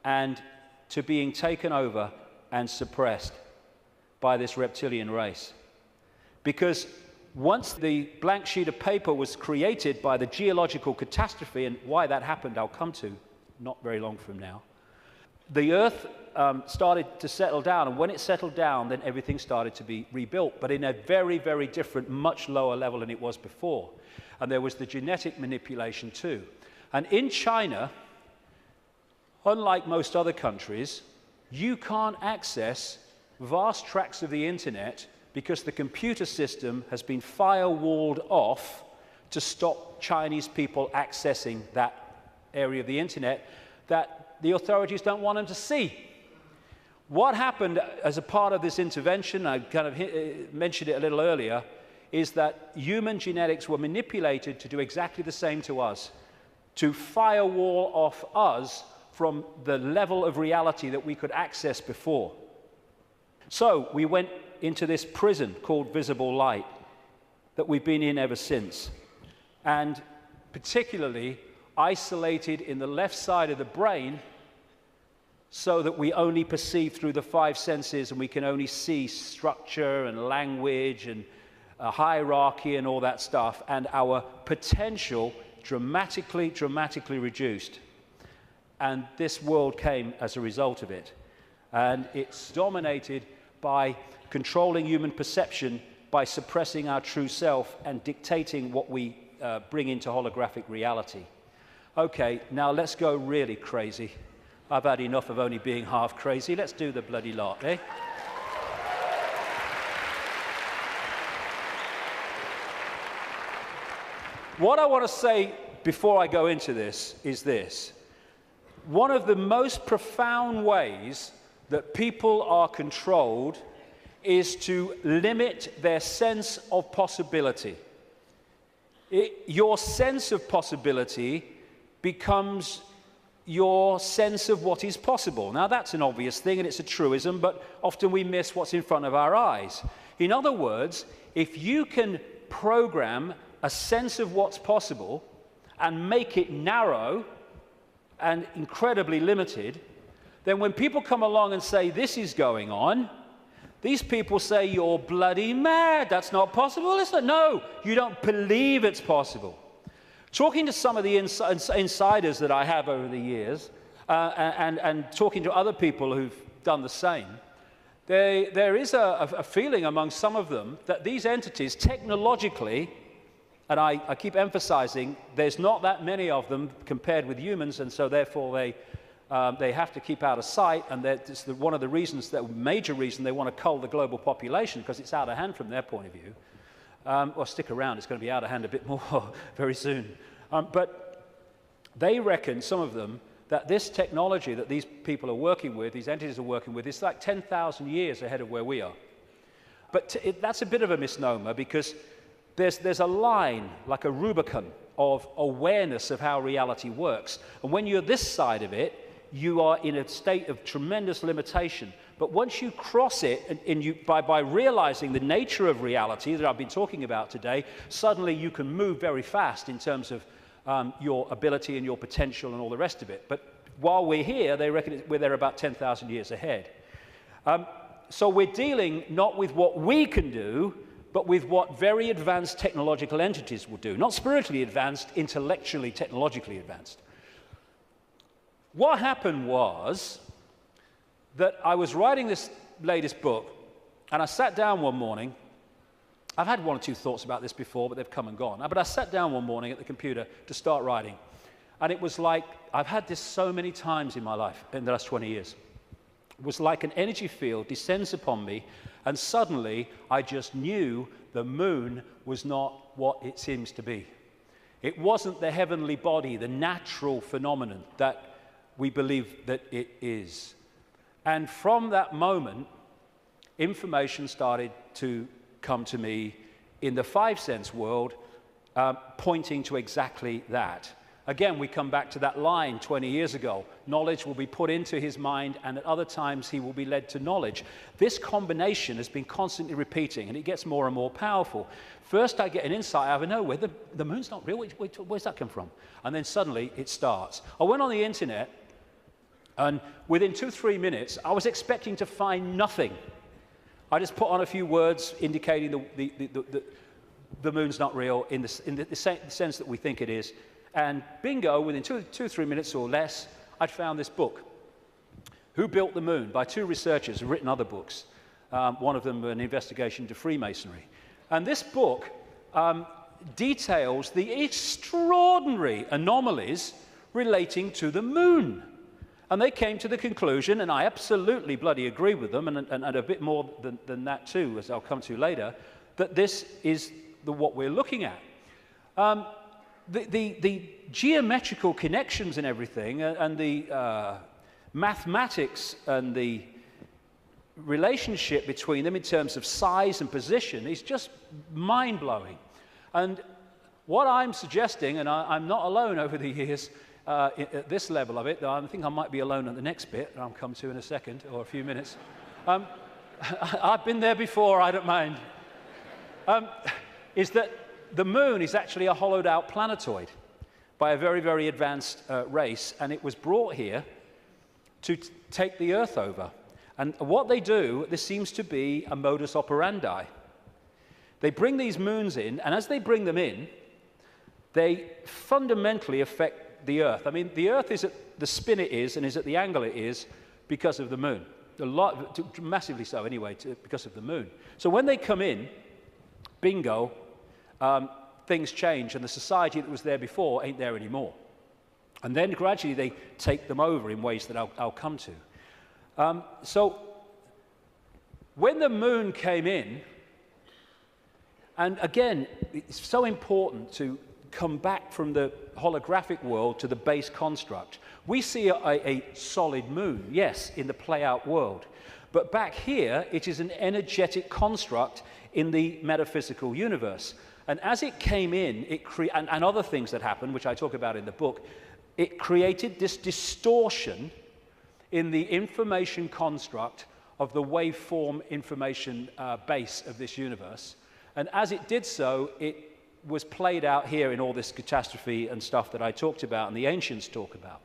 and to being taken over and suppressed by this reptilian race. Because once the blank sheet of paper was created by the geological catastrophe, and why that happened I'll come to not very long from now, the earth started to settle down, and when it settled down, then everything started to be rebuilt, but in a very, very different, much lower level than it was before. And there was the genetic manipulation too. And in China, unlike most other countries, you can't access vast tracts of the internet because the computer system has been firewalled off to stop Chinese people accessing that area of the internet that the authorities don't want them to see. What happened as a part of this intervention, I kind of mentioned it a little earlier, is that human genetics were manipulated to do exactly the same to us, to firewall off us from the level of reality that we could access before. So we went into this prison called visible light that we've been in ever since, and particularly isolated in the left side of the brain so that we only perceive through the five senses, and we can only see structure and language and hierarchy and all that stuff, and our potential dramatically reduced. And this world came as a result of it. And it's dominated by controlling human perception, by suppressing our true self and dictating what we bring into holographic reality. Okay, now let's go really crazy. I've had enough of only being half crazy. Let's do the bloody lot, eh? What I want to say before I go into this is this. One of the most profound ways that people are controlled is to limit their sense of possibility. Your sense of possibility becomes your sense of what is possible. Now, that's an obvious thing, and it's a truism, but often we miss what's in front of our eyes. In other words, if you can program a sense of what's possible and make it narrow and incredibly limited, then when people come along and say, this is going on, these people say, you're bloody mad, that's not possible. It's like, no, you don't believe it's possible. Talking to some of the insiders that I have over the years, and talking to other people who've done the same, there is a feeling among some of them that these entities technologically, and I keep emphasizing, there's not that many of them compared with humans, and so therefore they have to keep out of sight, and that's one of the reasons, the major reason they want to cull the global population, because it's out of hand from their point of view. Well, stick around, it's going to be out of hand a bit more very soon. But they reckon, some of them, that this technology that these people are working with, these entities are working with, is like 10,000 years ahead of where we are. But that's a bit of a misnomer, because there's a line, like a Rubicon, of awareness of how reality works. And when you're this side of it, you are in a state of tremendous limitation. But once you cross it, by realizing the nature of reality that I've been talking about today, suddenly you can move very fast in terms of your ability and your potential and all the rest of it. But while we're here, they reckon we're there about 10,000 years ahead. So we're dealing not with what we can do, but with what very advanced technological entities will do. Not spiritually advanced, intellectually, technologically advanced. What happened was that I was writing this latest book, and I sat down one morning. I've had one or two thoughts about this before, but they've come and gone. But I sat down one morning at the computer to start writing, and it was like, I've had this so many times in my life, in the last 20 years. It was like an energy field descends upon me, and suddenly I just knew the moon was not what it seems to be. It wasn't the heavenly body, the natural phenomenon that we believe that it is. And from that moment, information started to come to me in the five-sense world, pointing to exactly that. Again, we come back to that line 20 years ago. Knowledge will be put into his mind, and at other times he will be led to knowledge. This combination has been constantly repeating, and it gets more and more powerful. First, I get an insight out of nowhere. The moon's not real. Where's that come from? And then suddenly it starts. I went on the internet, and within 2-3 minutes, I was expecting to find nothing. I just put on a few words indicating the moon's not real in the sense that we think it is. And bingo, within 2-3 minutes or less, I'd found this book, Who Built the Moon, by two researchers who've written other books. One of them an investigation into Freemasonry. And this book details the extraordinary anomalies relating to the moon. And they came to the conclusion, and I absolutely bloody agree with them, and a bit more than that too, as I'll come to later, that this is what we're looking at. The geometrical connections and everything, and the mathematics and the relationship between them in terms of size and position is just mind-blowing. And what I'm suggesting, and I'm not alone over the years at this level of it, though I think I might be alone at the next bit, that I'll come to in a second or a few minutes. I've been there before, I don't mind. Is that the moon is actually a hollowed-out planetoid by a very, very advanced race, and it was brought here to take the Earth over. And what they do, this seems to be a modus operandi. They bring these moons in, and as they bring them in, they fundamentally affect the Earth. I mean, the Earth is at the spin it is and is at the angle it is because of the moon. Massively so anyway, because of the moon. So when they come in, bingo, things change, and the society that was there before ain't there anymore. And then gradually they take them over in ways that I'll come to. So when the moon came in, and again, it's so important to come back from the holographic world to the base construct. We see a solid moon, yes, in the play-out world. But back here, it is an energetic construct in the metaphysical universe. And as it came in, and other things that happened, which I talk about in the book, it created this distortion in the information construct of the waveform information base of this universe. And as it did so, it was played out here in all this catastrophe and stuff that I talked about and the ancients talk about.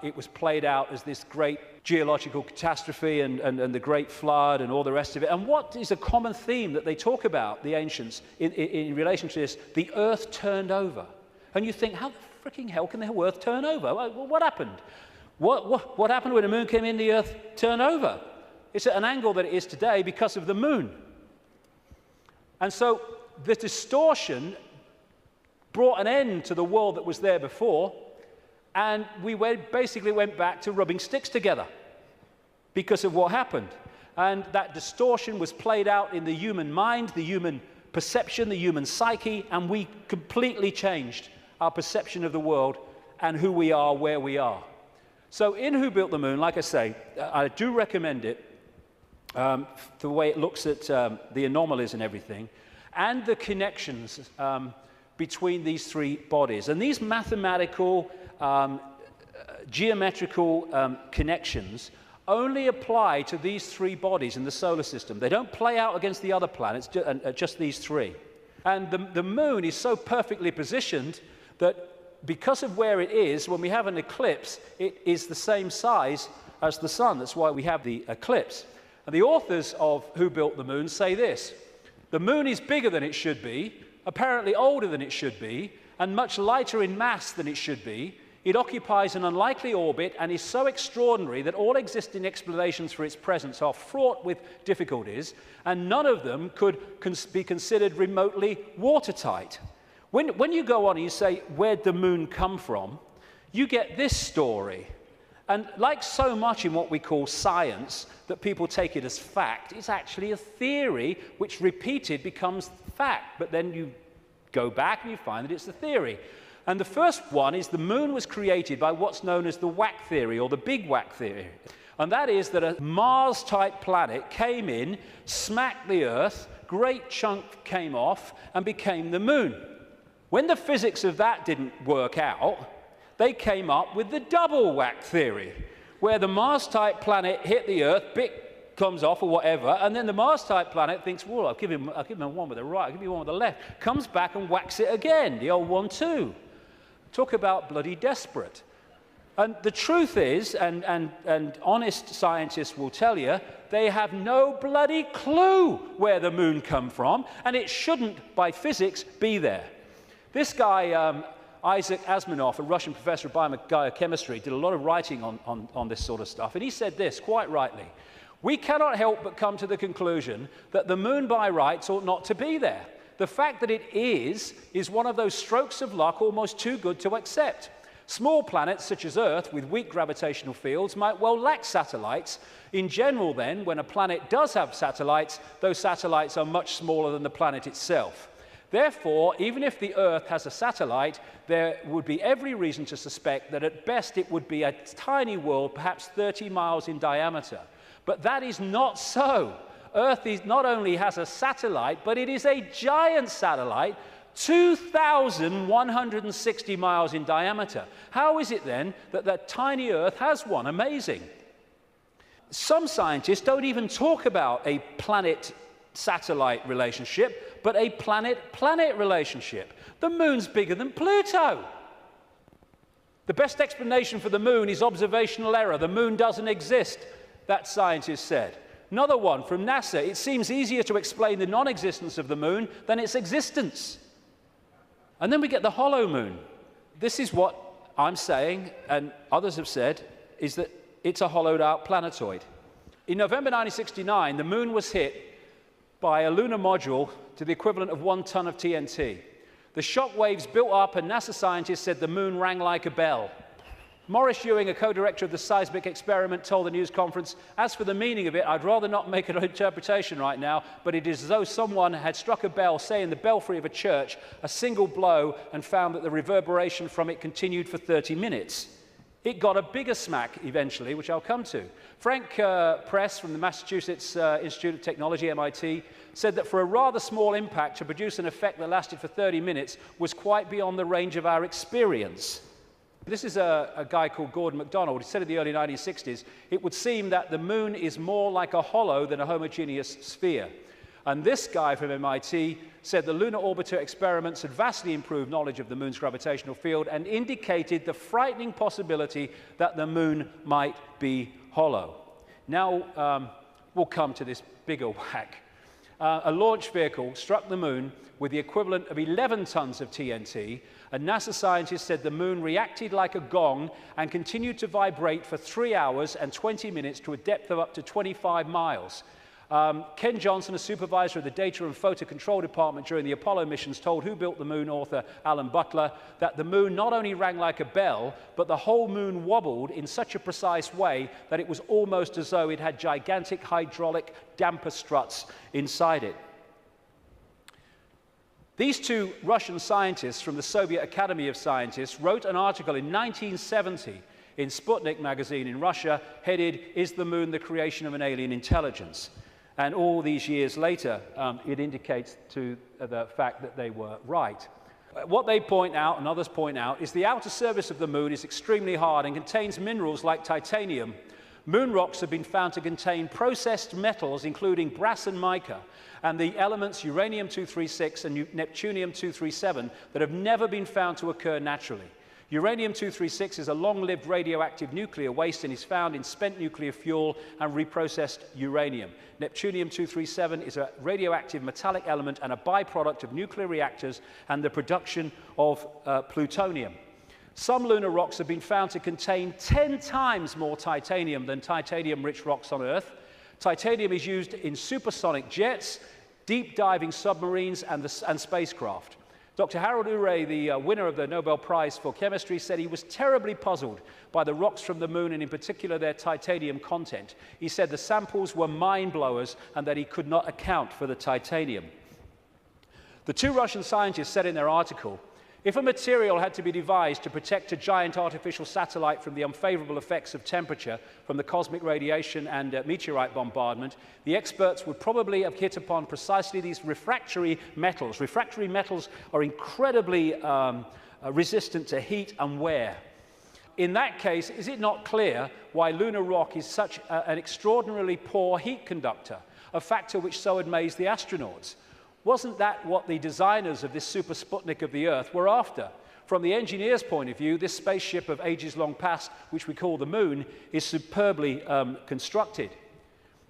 It was played out as this great geological catastrophe and the great flood and all the rest of it. And what is a common theme that they talk about, the ancients, in relation to this? The earth turned over. And you think, how the freaking hell can the earth turn over? Well, what happened? What happened when the moon came in, the earth turned over? It's at an angle that it is today because of the moon. And so the distortion brought an end to the world that was there before, and we basically went back to rubbing sticks together because of what happened. And that distortion was played out in the human mind, the human perception, the human psyche, and we completely changed our perception of the world and who we are, where we are. So in Who Built the Moon, like I say, I do recommend it, the way it looks at the anomalies and everything, and the connections between these three bodies. And these mathematical, geometrical connections only apply to these three bodies in the solar system. They don't play out against the other planets, just these three. And the moon is so perfectly positioned that because of where it is, when we have an eclipse, it is the same size as the sun. That's why we have the eclipse. And the authors of Who Built the Moon say this: the moon is bigger than it should be, apparently older than it should be, and much lighter in mass than it should be. It occupies an unlikely orbit and is so extraordinary that all existing explanations for its presence are fraught with difficulties, and none of them could be considered remotely watertight. When you go on and you say, where'd the moon come from, you get this story. And like so much in what we call science, that people take it as fact, it's actually a theory which repeated becomes fact. But then you go back and you find that it's a theory. And the first one is the moon was created by what's known as the whack theory, or the big whack theory. And that is that a Mars-type planet came in, smacked the Earth, great chunk came off, and became the moon. When the physics of that didn't work out, they came up with the double whack theory, where the Mars-type planet hit the Earth, bit comes off or whatever, and then the Mars-type planet thinks, well, I'll give him one with the right, I'll give you one with the left, comes back and whacks it again, the old 1-2. Talk about bloody desperate. And the truth is, and honest scientists will tell you, they have no bloody clue where the moon come from, and it shouldn't, by physics, be there. This guy, Isaac Asimov, a Russian professor of biochemistry, did a lot of writing on this sort of stuff, and he said this, quite rightly: we cannot help but come to the conclusion that the moon by rights ought not to be there. The fact that it is one of those strokes of luck almost too good to accept. Small planets such as Earth with weak gravitational fields might well lack satellites. In general then, when a planet does have satellites, those satellites are much smaller than the planet itself. Therefore, even if the Earth has a satellite, there would be every reason to suspect that at best it would be a tiny world, perhaps 30 miles in diameter. But that is not so. Earth not only has a satellite, but it is a giant satellite, 2,160 miles in diameter. How is it then that that tiny Earth has one? Amazing. Some scientists don't even talk about a planet-satellite relationship, but a planet-planet relationship. The moon's bigger than Pluto. The best explanation for the moon is observational error. The moon doesn't exist, that scientist said. Another one from NASA: it seems easier to explain the non-existence of the moon than its existence. And then we get the hollow moon. This is what I'm saying, and others have said, is that it's a hollowed out planetoid. In November 1969, the moon was hit by a lunar module to the equivalent of 1 ton of TNT. The shock waves built up, and NASA scientists said the moon rang like a bell. Maurice Ewing, a co-director of the seismic experiment, told the news conference, "As for the meaning of it, I'd rather not make an interpretation right now, but it is as though someone had struck a bell, say in the belfry of a church, a single blow, and found that the reverberation from it continued for 30 minutes. It got a bigger smack eventually, which I'll come to. Frank Press from the Massachusetts Institute of Technology, MIT, said that for a rather small impact to produce an effect that lasted for 30 minutes was quite beyond the range of our experience. This is a guy called Gordon MacDonald. He said in the early 1960s, it would seem that the moon is more like a hollow than a homogeneous sphere. And this guy from MIT said the lunar orbiter experiments had vastly improved knowledge of the moon's gravitational field and indicated the frightening possibility that the moon might be hollow. Now we'll come to this bigger whack. A launch vehicle struck the moon with the equivalent of 11 tons of TNT, and NASA scientists said the moon reacted like a gong and continued to vibrate for 3 hours and 20 minutes to a depth of up to 25 miles. Ken Johnson, a supervisor of the Data and Photo Control Department during the Apollo missions, told Who Built the Moon author Alan Butler that the moon not only rang like a bell, but the whole moon wobbled in such a precise way that it was almost as though it had gigantic hydraulic damper struts inside it. These two Russian scientists from the Soviet Academy of Scientists wrote an article in 1970 in Sputnik magazine in Russia, headed, "Is the Moon the Creation of an Alien Intelligence?" And all these years later, it indicates to the fact that they were right. What they point out, and others point out, is the outer surface of the Moon is extremely hard and contains minerals like titanium. Moon rocks have been found to contain processed metals, including brass and mica, and the elements uranium-236 and neptunium-237 that have never been found to occur naturally. Uranium-236 is a long-lived radioactive nuclear waste and is found in spent nuclear fuel and reprocessed uranium. Neptunium-237 is a radioactive metallic element and a byproduct of nuclear reactors and the production of plutonium. Some lunar rocks have been found to contain 10 times more titanium than titanium-rich rocks on Earth. Titanium is used in supersonic jets, deep-diving submarines, and spacecraft. Dr. Harold Urey, the winner of the Nobel Prize for Chemistry, said he was terribly puzzled by the rocks from the Moon and in particular their titanium content. He said the samples were mind-blowers and that he could not account for the titanium. The two Russian scientists said in their article, if a material had to be devised to protect a giant artificial satellite from the unfavorable effects of temperature from the cosmic radiation and meteorite bombardment, the experts would probably have hit upon precisely these refractory metals. Refractory metals are incredibly resistant to heat and wear. In that case, is it not clear why lunar rock is such an extraordinarily poor heat conductor, a factor which so amazed the astronauts? Wasn't that what the designers of this super Sputnik of the Earth were after? From the engineer's point of view, this spaceship of ages long past, which we call the Moon, is superbly constructed.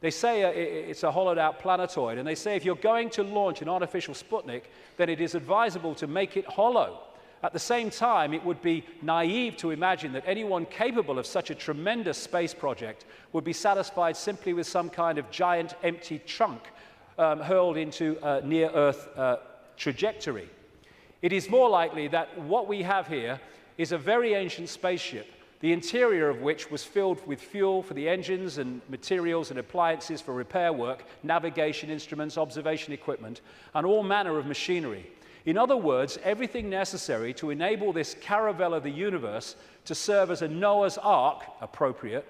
They say it's a hollowed-out planetoid, and they say if you're going to launch an artificial Sputnik, then it is advisable to make it hollow. At the same time, it would be naive to imagine that anyone capable of such a tremendous space project would be satisfied simply with some kind of giant empty trunk hurled into a near-Earth trajectory. It is more likely that what we have here is a very ancient spaceship, the interior of which was filled with fuel for the engines and materials and appliances for repair work, navigation instruments, observation equipment, and all manner of machinery. In other words, everything necessary to enable this caravel of the universe to serve as a Noah's Ark, appropriate,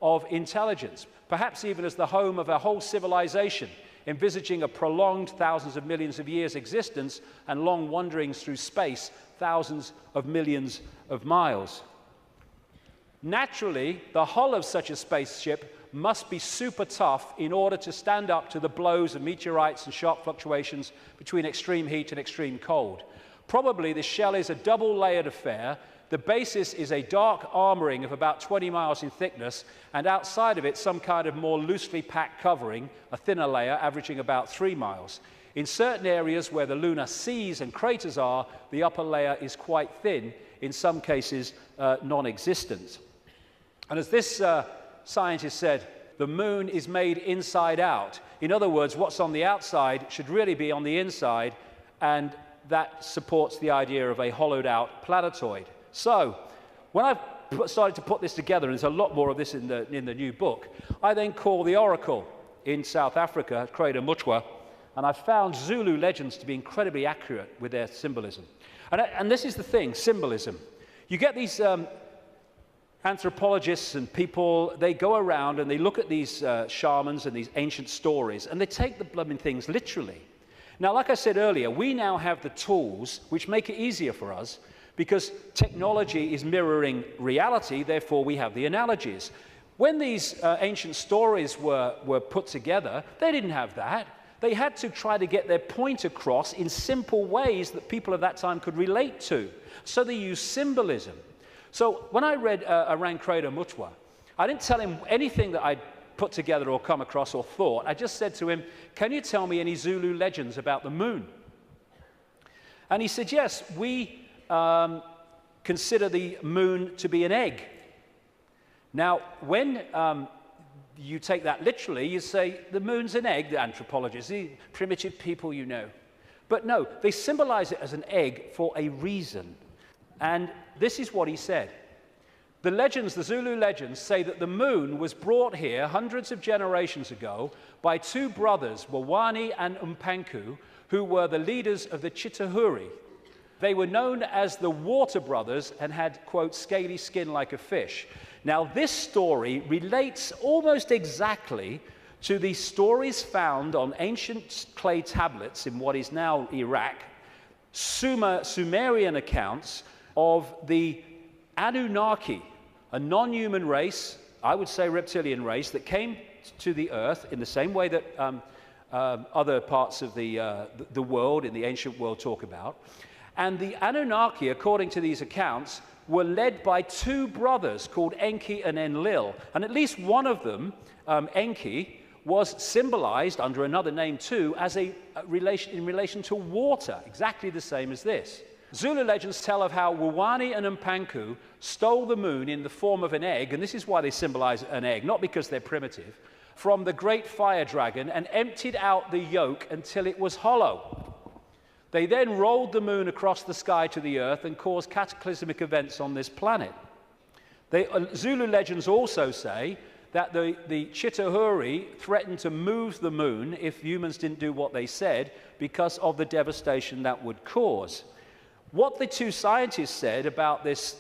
of intelligence, perhaps even as the home of a whole civilization, envisaging a prolonged thousands of millions of years existence and long wanderings through space, thousands of millions of miles. Naturally, the hull of such a spaceship must be super tough in order to stand up to the blows of meteorites and sharp fluctuations between extreme heat and extreme cold. Probably the shell is a double-layered affair. The basis is a dark armoring of about 20 miles in thickness, and outside of it some kind of more loosely packed covering, a thinner layer averaging about 3 miles. In certain areas where the lunar seas and craters are, the upper layer is quite thin, in some cases non-existent. And as this scientist said, the Moon is made inside out. In other words, what's on the outside should really be on the inside, and that supports the idea of a hollowed-out planetoid. So, when I started to put this together, and there's a lot more of this in the new book, I then called the oracle in South Africa, Crater Mutwa, and I found Zulu legends to be incredibly accurate with their symbolism. And this is the thing, symbolism. You get these anthropologists and people, they go around and they look at these shamans and these ancient stories, and they take the blooming things literally. Now, like I said earlier, we now have the tools which make it easier for us, because technology is mirroring reality, therefore we have the analogies. When these ancient stories were put together, they didn't have that. They had to try to get their point across in simple ways that people of that time could relate to. So they used symbolism. So when I read around Crater Mutwa, I didn't tell him anything that I'd put together or come across or thought. I just said to him, can you tell me any Zulu legends about the Moon? And he said, yes, we consider the Moon to be an egg. Now, when you take that literally, you say, the Moon's an egg, the anthropologists, the primitive people you know. But no, they symbolize it as an egg for a reason. And this is what he said. The legends, the Zulu legends, say that the Moon was brought here hundreds of generations ago by two brothers, Wawani and Umpanku, who were the leaders of the Chitauri. They were known as the Water Brothers and had, quote, scaly skin like a fish. Now, this story relates almost exactly to the stories found on ancient clay tablets in what is now Iraq, Sumerian accounts of the Anunnaki, a non-human race, I would say reptilian race, that came to the earth in the same way that other parts of the world, in the ancient world, talk about. And the Anunnaki, according to these accounts, were led by two brothers called Enki and Enlil. And at least one of them, Enki, was symbolized under another name too as in relation to water, exactly the same as this. Zulu legends tell of how Wuwani and Mpanku stole the moon in the form of an egg, and this is why they symbolize an egg, not because they're primitive, from the great fire dragon and emptied out the yolk until it was hollow. They then rolled the moon across the sky to the earth and caused cataclysmic events on this planet. Zulu legends also say that the Chitauri threatened to move the moon if humans didn't do what they said because of the devastation that would cause. What the two scientists said about this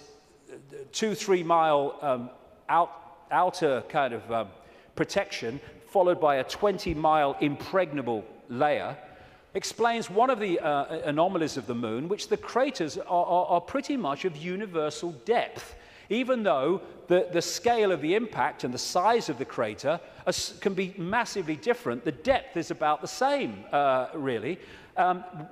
2-3 mile outer kind of protection, followed by a 20-mile impregnable layer, explains one of the anomalies of the moon, which the craters are pretty much of universal depth. Even though the scale of the impact and the size of the crater can be massively different, the depth is about the same, really,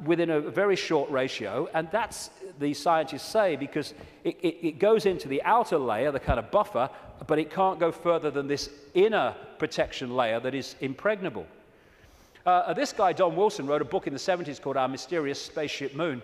within a very short ratio. And that's, the scientists say, because it goes into the outer layer, the kind of buffer, but it can't go further than this inner protection layer that is impregnable. This guy, Don Wilson, wrote a book in the 70s called Our Mysterious Spaceship Moon.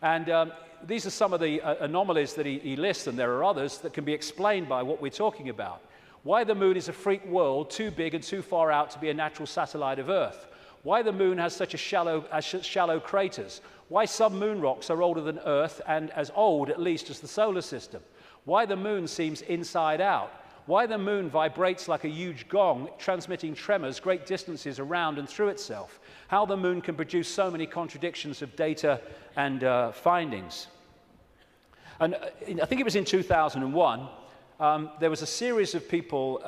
And these are some of the anomalies that he lists, and there are others that can be explained by what we're talking about. Why the moon is a freak world, too big and too far out to be a natural satellite of Earth. Why the moon has such shallow craters. Why some moon rocks are older than Earth and as old, at least, as the solar system. Why the moon seems inside out. Why the moon vibrates like a huge gong, transmitting tremors great distances around and through itself. How the moon can produce so many contradictions of data and findings. And I think it was in 2001, there was a series of people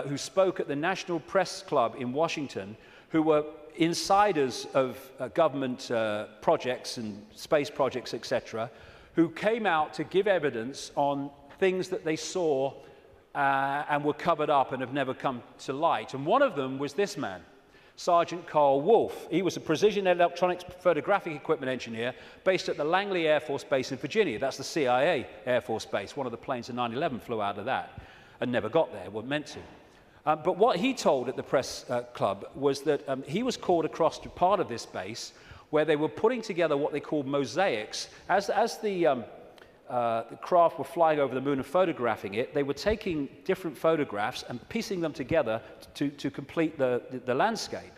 who spoke at the National Press Club in Washington who were insiders of government projects and space projects, etc., who came out to give evidence on things that they saw and were covered up and have never come to light. And one of them was this man, Sergeant Carl Wolfe. He was a precision electronics photographic equipment engineer based at the Langley Air Force Base in Virginia. That's the CIA Air Force Base. One of the planes in 9/11 flew out of that and never got there, wasn't meant to. But what he told at the press club was that he was called across to part of this base where they were putting together what they called mosaics. As the craft were flying over the moon and photographing it, they were taking different photographs and piecing them together to complete the landscape.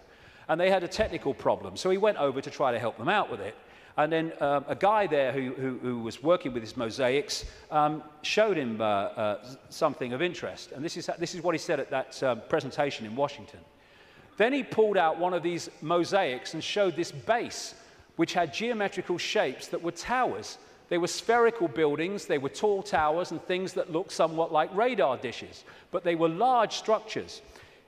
And they had a technical problem, so he went over to try to help them out with it. And then a guy there who was working with his mosaics showed him something of interest. And this is what he said at that presentation in Washington. Then he pulled out one of these mosaics and showed this base, which had geometrical shapes that were towers. They were spherical buildings, they were tall towers and things that looked somewhat like radar dishes, but they were large structures.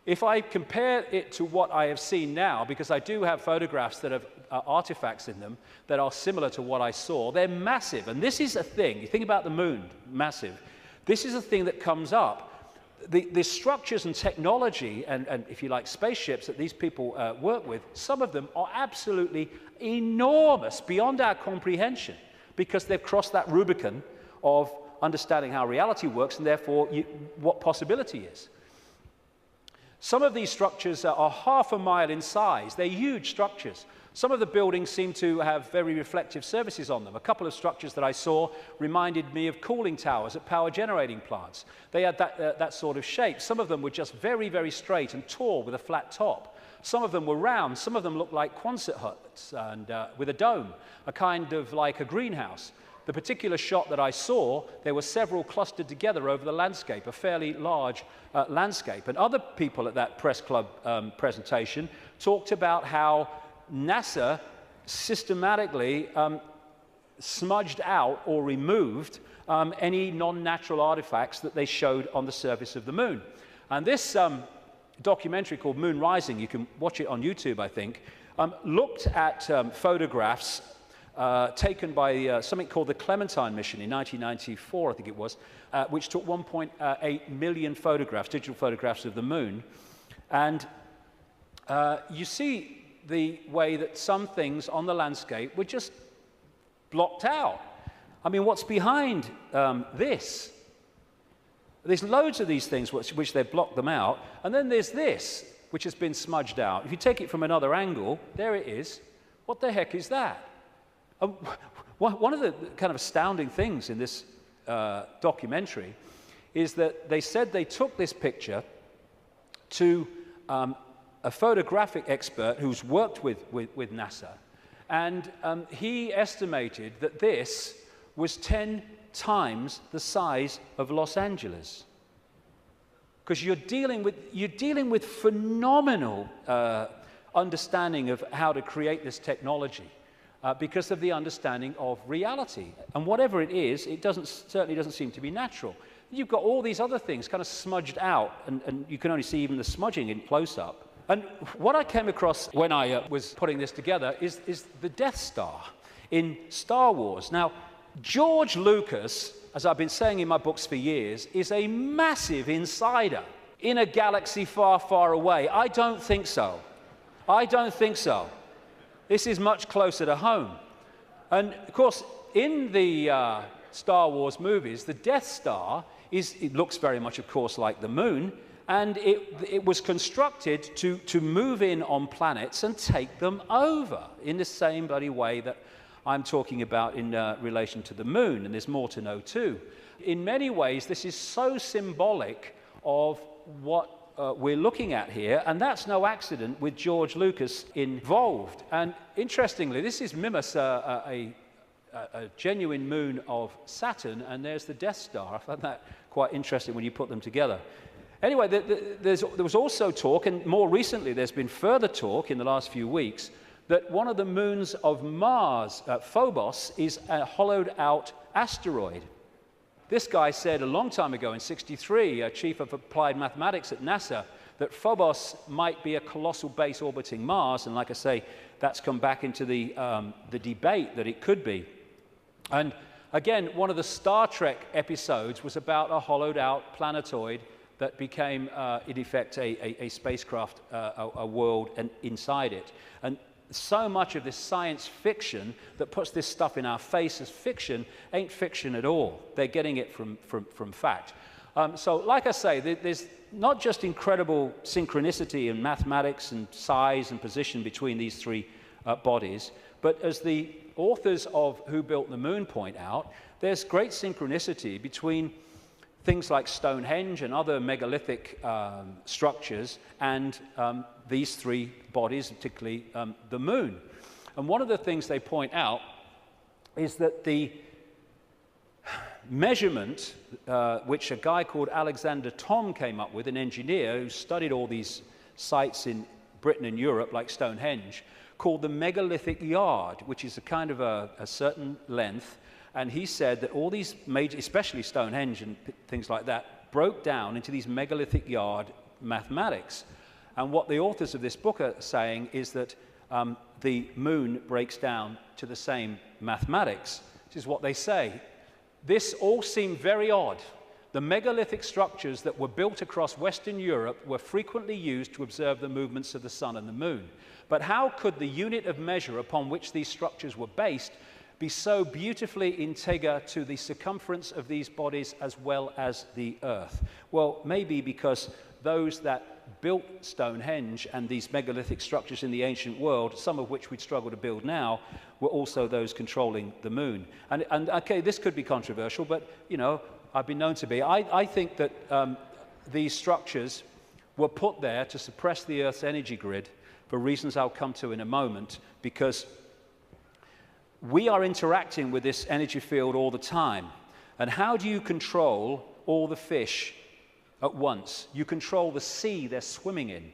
If I compare it to what I have seen now, because I do have photographs that have artifacts in them that are similar to what I saw, they're massive. And this is a thing, you think about the moon, massive. This is a thing that comes up. The structures and technology and, if you like, spaceships that these people work with, some of them are absolutely enormous, beyond our comprehension, because they've crossed that Rubicon of understanding how reality works and therefore what possibility is. Some of these structures are half a mile in size. They're huge structures. Some of the buildings seem to have very reflective surfaces on them. A couple of structures that I saw reminded me of cooling towers at power generating plants. They had that sort of shape. Some of them were just very, very straight and tall with a flat top. Some of them were round. Some of them looked like Quonset huts and with a dome, a kind of like a greenhouse. The particular shot that I saw, there were several clustered together over the landscape, a fairly large landscape. And other people at that press club presentation talked about how NASA systematically smudged out or removed any non-natural artifacts that they showed on the surface of the moon. And this documentary called Moon Rising, you can watch it on YouTube, I think, looked at photographs taken by something called the Clementine mission in 1994, I think it was, which took 1.8 million photographs, digital photographs of the moon. And you see the way that some things on the landscape were just blocked out. I mean, what's behind this? There's loads of these things which they've blocked them out. And then there's this, which has been smudged out. If you take it from another angle, there it is. What the heck is that? One of the kind of astounding things in this documentary is that they said they took this picture to a photographic expert who's worked with NASA, and he estimated that this was 10 times the size of Los Angeles. Because you're dealing with phenomenal understanding of how to create this technology because of the understanding of reality. And whatever it is, it certainly doesn't seem to be natural. You've got all these other things kind of smudged out, and you can only see even the smudging in close-up. And what I came across when I was putting this together is the Death Star in Star Wars. Now, George Lucas, as I've been saying in my books for years, is a massive insider in a galaxy far, far away. I don't think so. I don't think so. This is much closer to home. And, of course, in the Star Wars movies, the Death Star it looks very much, of course, like the moon, and it was constructed to move in on planets and take them over in the same bloody way that I'm talking about in relation to the moon, and there's more to know too. In many ways, this is so symbolic of what we're looking at here, and that's no accident with George Lucas involved. And interestingly, this is Mimas, a genuine moon of Saturn, and there's the Death Star. I found that quite interesting when you put them together. Anyway, there was also talk, and more recently there's been further talk in the last few weeks, that one of the moons of Mars, Phobos, is a hollowed-out asteroid. This guy said a long time ago in '63, chief of applied mathematics at NASA, that Phobos might be a colossal base orbiting Mars, and like I say, that's come back into the debate that it could be. And again, one of the Star Trek episodes was about a hollowed-out planetoid that became, in effect, a spacecraft, a world, and inside it. And so much of this science fiction that puts this stuff in our face as fiction ain't fiction at all. They're getting it from fact. So, like I say, there's not just incredible synchronicity in mathematics and size and position between these three bodies, but as the authors of Who Built the Moon point out, there's great synchronicity between things like Stonehenge and other megalithic structures and these three bodies, particularly the moon. And one of the things they point out is that the measurement, which a guy called Alexander Thom came up with, an engineer who studied all these sites in Britain and Europe, like Stonehenge, called the megalithic yard, which is a kind of a certain length. And he said that all these major, especially Stonehenge and things like that, broke down into these megalithic yard mathematics. And what the authors of this book are saying is that the moon breaks down to the same mathematics, which is what they say. This all seemed very odd. The megalithic structures that were built across Western Europe were frequently used to observe the movements of the sun and the moon. But how could the unit of measure upon which these structures were based be so beautifully integer to the circumference of these bodies as well as the Earth? Well, maybe because those that built Stonehenge and these megalithic structures in the ancient world, some of which we'd struggle to build now, were also those controlling the moon. And okay, this could be controversial, but, you know, I've been known to be. I think that these structures were put there to suppress the Earth's energy grid for reasons I'll come to in a moment, because we are interacting with this energy field all the time. And how do you control all the fish at once? You control the sea they're swimming in.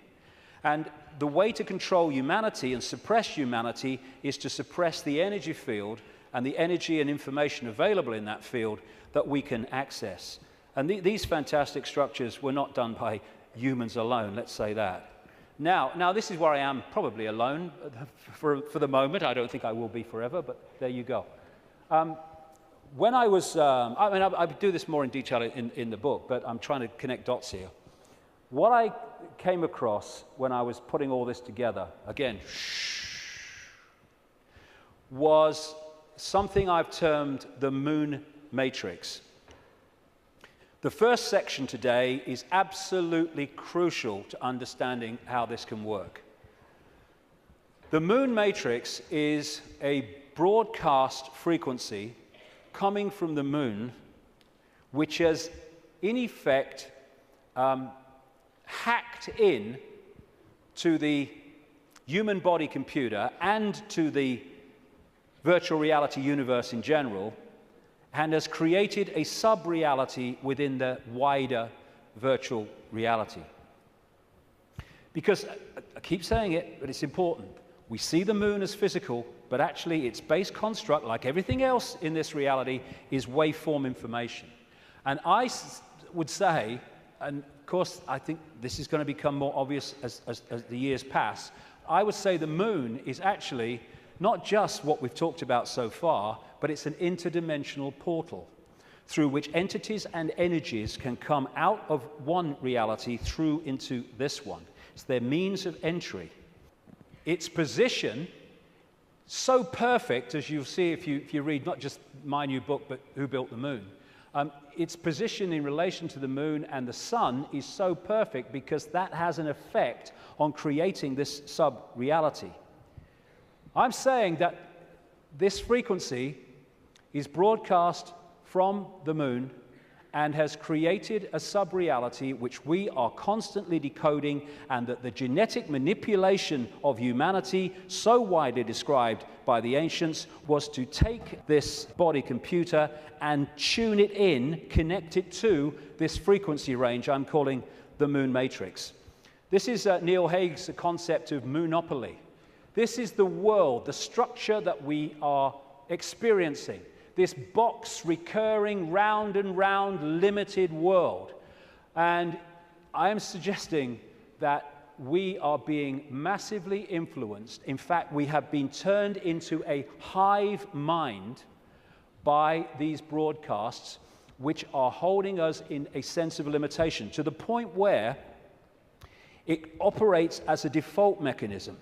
And the way to control humanity and suppress humanity is to suppress the energy field and the energy and information available in that field that we can access. And these fantastic structures were not done by humans alone, let's say that. Now this is where I am probably alone for the moment. I don't think I will be forever, but there you go. When I was, I do this more in detail in the book, but I'm trying to connect dots here. What I came across when I was putting all this together, again, was something I've termed the moon matrix. The first section today is absolutely crucial to understanding how this can work. The moon matrix is a broadcast frequency coming from the moon, which has, in effect, hacked in to the human body computer and to the virtual reality universe in general, and has created a sub-reality within the wider virtual reality. Because, I keep saying it, but it's important, we see the moon as physical, but actually its base construct, like everything else in this reality, is waveform information. And I would say, and of course I think this is going to become more obvious as the years pass, I would say the moon is actually not just what we've talked about so far, but it's an interdimensional portal through which entities and energies can come out of one reality through into this one. It's their means of entry. Its position, so perfect, as you'll see if you read not just my new book, but Who Built the Moon, its position in relation to the moon and the sun is so perfect because that has an effect on creating this sub-reality. I'm saying that this frequency is broadcast from the moon and has created a sub-reality which we are constantly decoding, and that the genetic manipulation of humanity, so widely described by the ancients, was to take this body computer and tune it in, connect it to this frequency range I'm calling the moon matrix. This is Neil Haig's concept of moonopoly. This is the world, the structure that we are experiencing. This box, recurring, round and round, limited world. And I am suggesting that we are being massively influenced. In fact, we have been turned into a hive mind by these broadcasts, which are holding us in a sense of limitation, to the point where it operates as a default mechanism.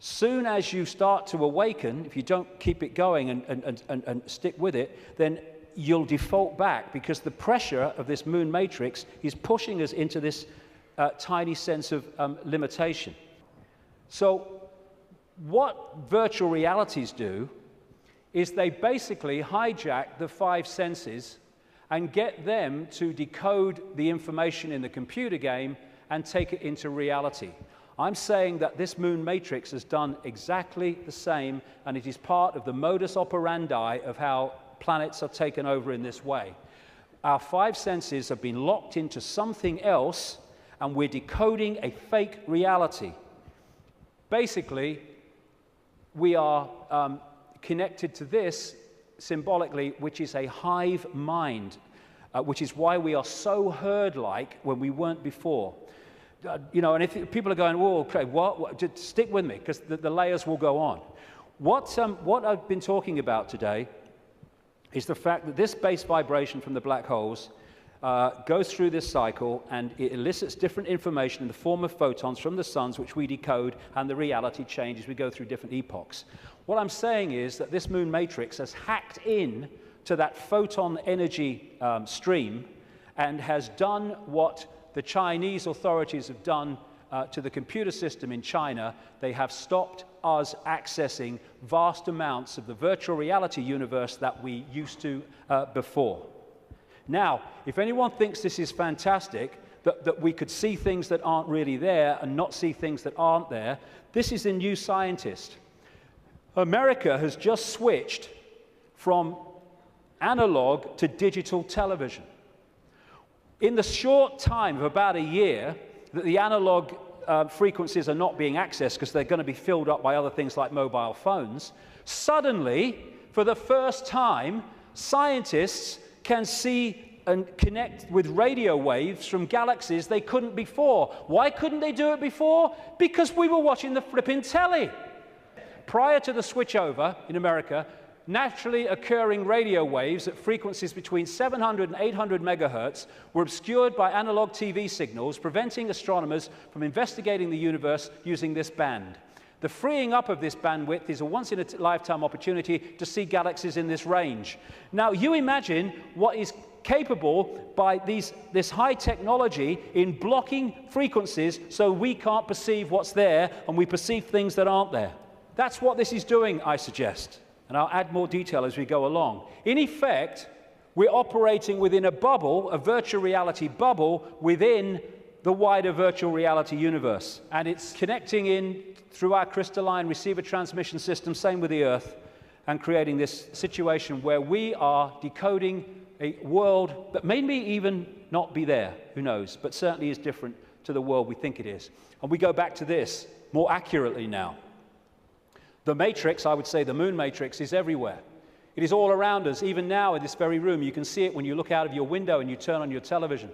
Soon as you start to awaken, if you don't keep it going and stick with it, then you'll default back, because the pressure of this moon matrix is pushing us into this tiny sense of limitation. So what virtual realities do is they basically hijack the five senses and get them to decode the information in the computer game and take it into reality. I'm saying that this moon matrix has done exactly the same, and it is part of the modus operandi of how planets are taken over in this way. Our five senses have been locked into something else, and we're decoding a fake reality. Basically, we are connected to this symbolically, which is a hive mind, which is why we are so herd-like when we weren't before. And if people are going, "Whoa, okay, what?" Just stick with me, because the layers will go on. What I've been talking about today is the fact that this base vibration from the black holes goes through this cycle, and it elicits different information in the form of photons from the suns, which we decode, and the reality changes. We go through different epochs. What I'm saying is that this moon matrix has hacked in to that photon energy stream and has done what the Chinese authorities have done to the computer system in China. They have stopped us accessing vast amounts of the virtual reality universe that we used to before. Now, if anyone thinks this is fantastic, that we could see things that aren't really there and not see things that aren't there, this is a New Scientist. America has just switched from analog to digital television. In the short time of about a year that the analog frequencies are not being accessed because they're going to be filled up by other things like mobile phones, suddenly, for the first time, scientists can see and connect with radio waves from galaxies they couldn't before. Why couldn't they do it before? Because we were watching the flipping telly. Prior to the switchover in America, naturally occurring radio waves at frequencies between 700 and 800 megahertz were obscured by analog TV signals, preventing astronomers from investigating the universe using this band. The freeing up of this bandwidth is a once-in-a-lifetime opportunity to see galaxies in this range. Now, you imagine what is capable by this high technology in blocking frequencies so we can't perceive what's there and we perceive things that aren't there. That's what this is doing, I suggest. And I'll add more detail as we go along. In effect, we're operating within a bubble, a virtual reality bubble, within the wider virtual reality universe. And it's connecting in through our crystalline receiver transmission system, same with the Earth, and creating this situation where we are decoding a world that may even not be there, who knows, but certainly is different to the world we think it is. And we go back to this more accurately now. The matrix, I would say the moon matrix, is everywhere. It is all around us. Even now in this very room, you can see it when you look out of your window and you turn on your television.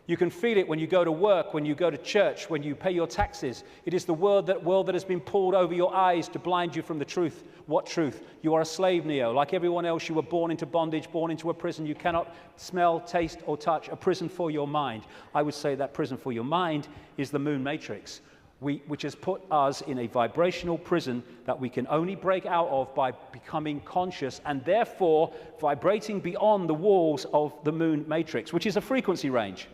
You can feel it when you go to work, when you go to church, when you pay your taxes. It is the world that has been pulled over your eyes to blind you from the truth. What truth? You are a slave, Neo. Like everyone else, you were born into bondage, born into a prison. You cannot smell, taste, or touch. A prison for your mind. I would say that prison for your mind is the moon matrix, which has put us in a vibrational prison that we can only break out of by becoming conscious and therefore vibrating beyond the walls of the moon matrix, which is a frequency range.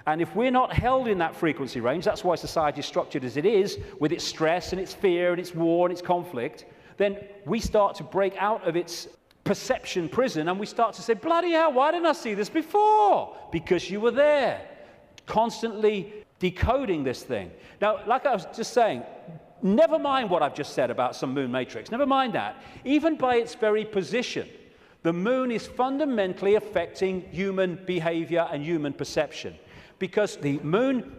And if we're not held in that frequency range, that's why society is structured as it is, with its stress and its fear and its war and its conflict, then we start to break out of its perception prison and we start to say, bloody hell, why didn't I see this before? Because you were there, constantly decoding this thing. Now, like I was just saying, never mind what I've just said about some moon matrix, never mind that. Even by its very position, the moon is fundamentally affecting human behavior and human perception. Because the moon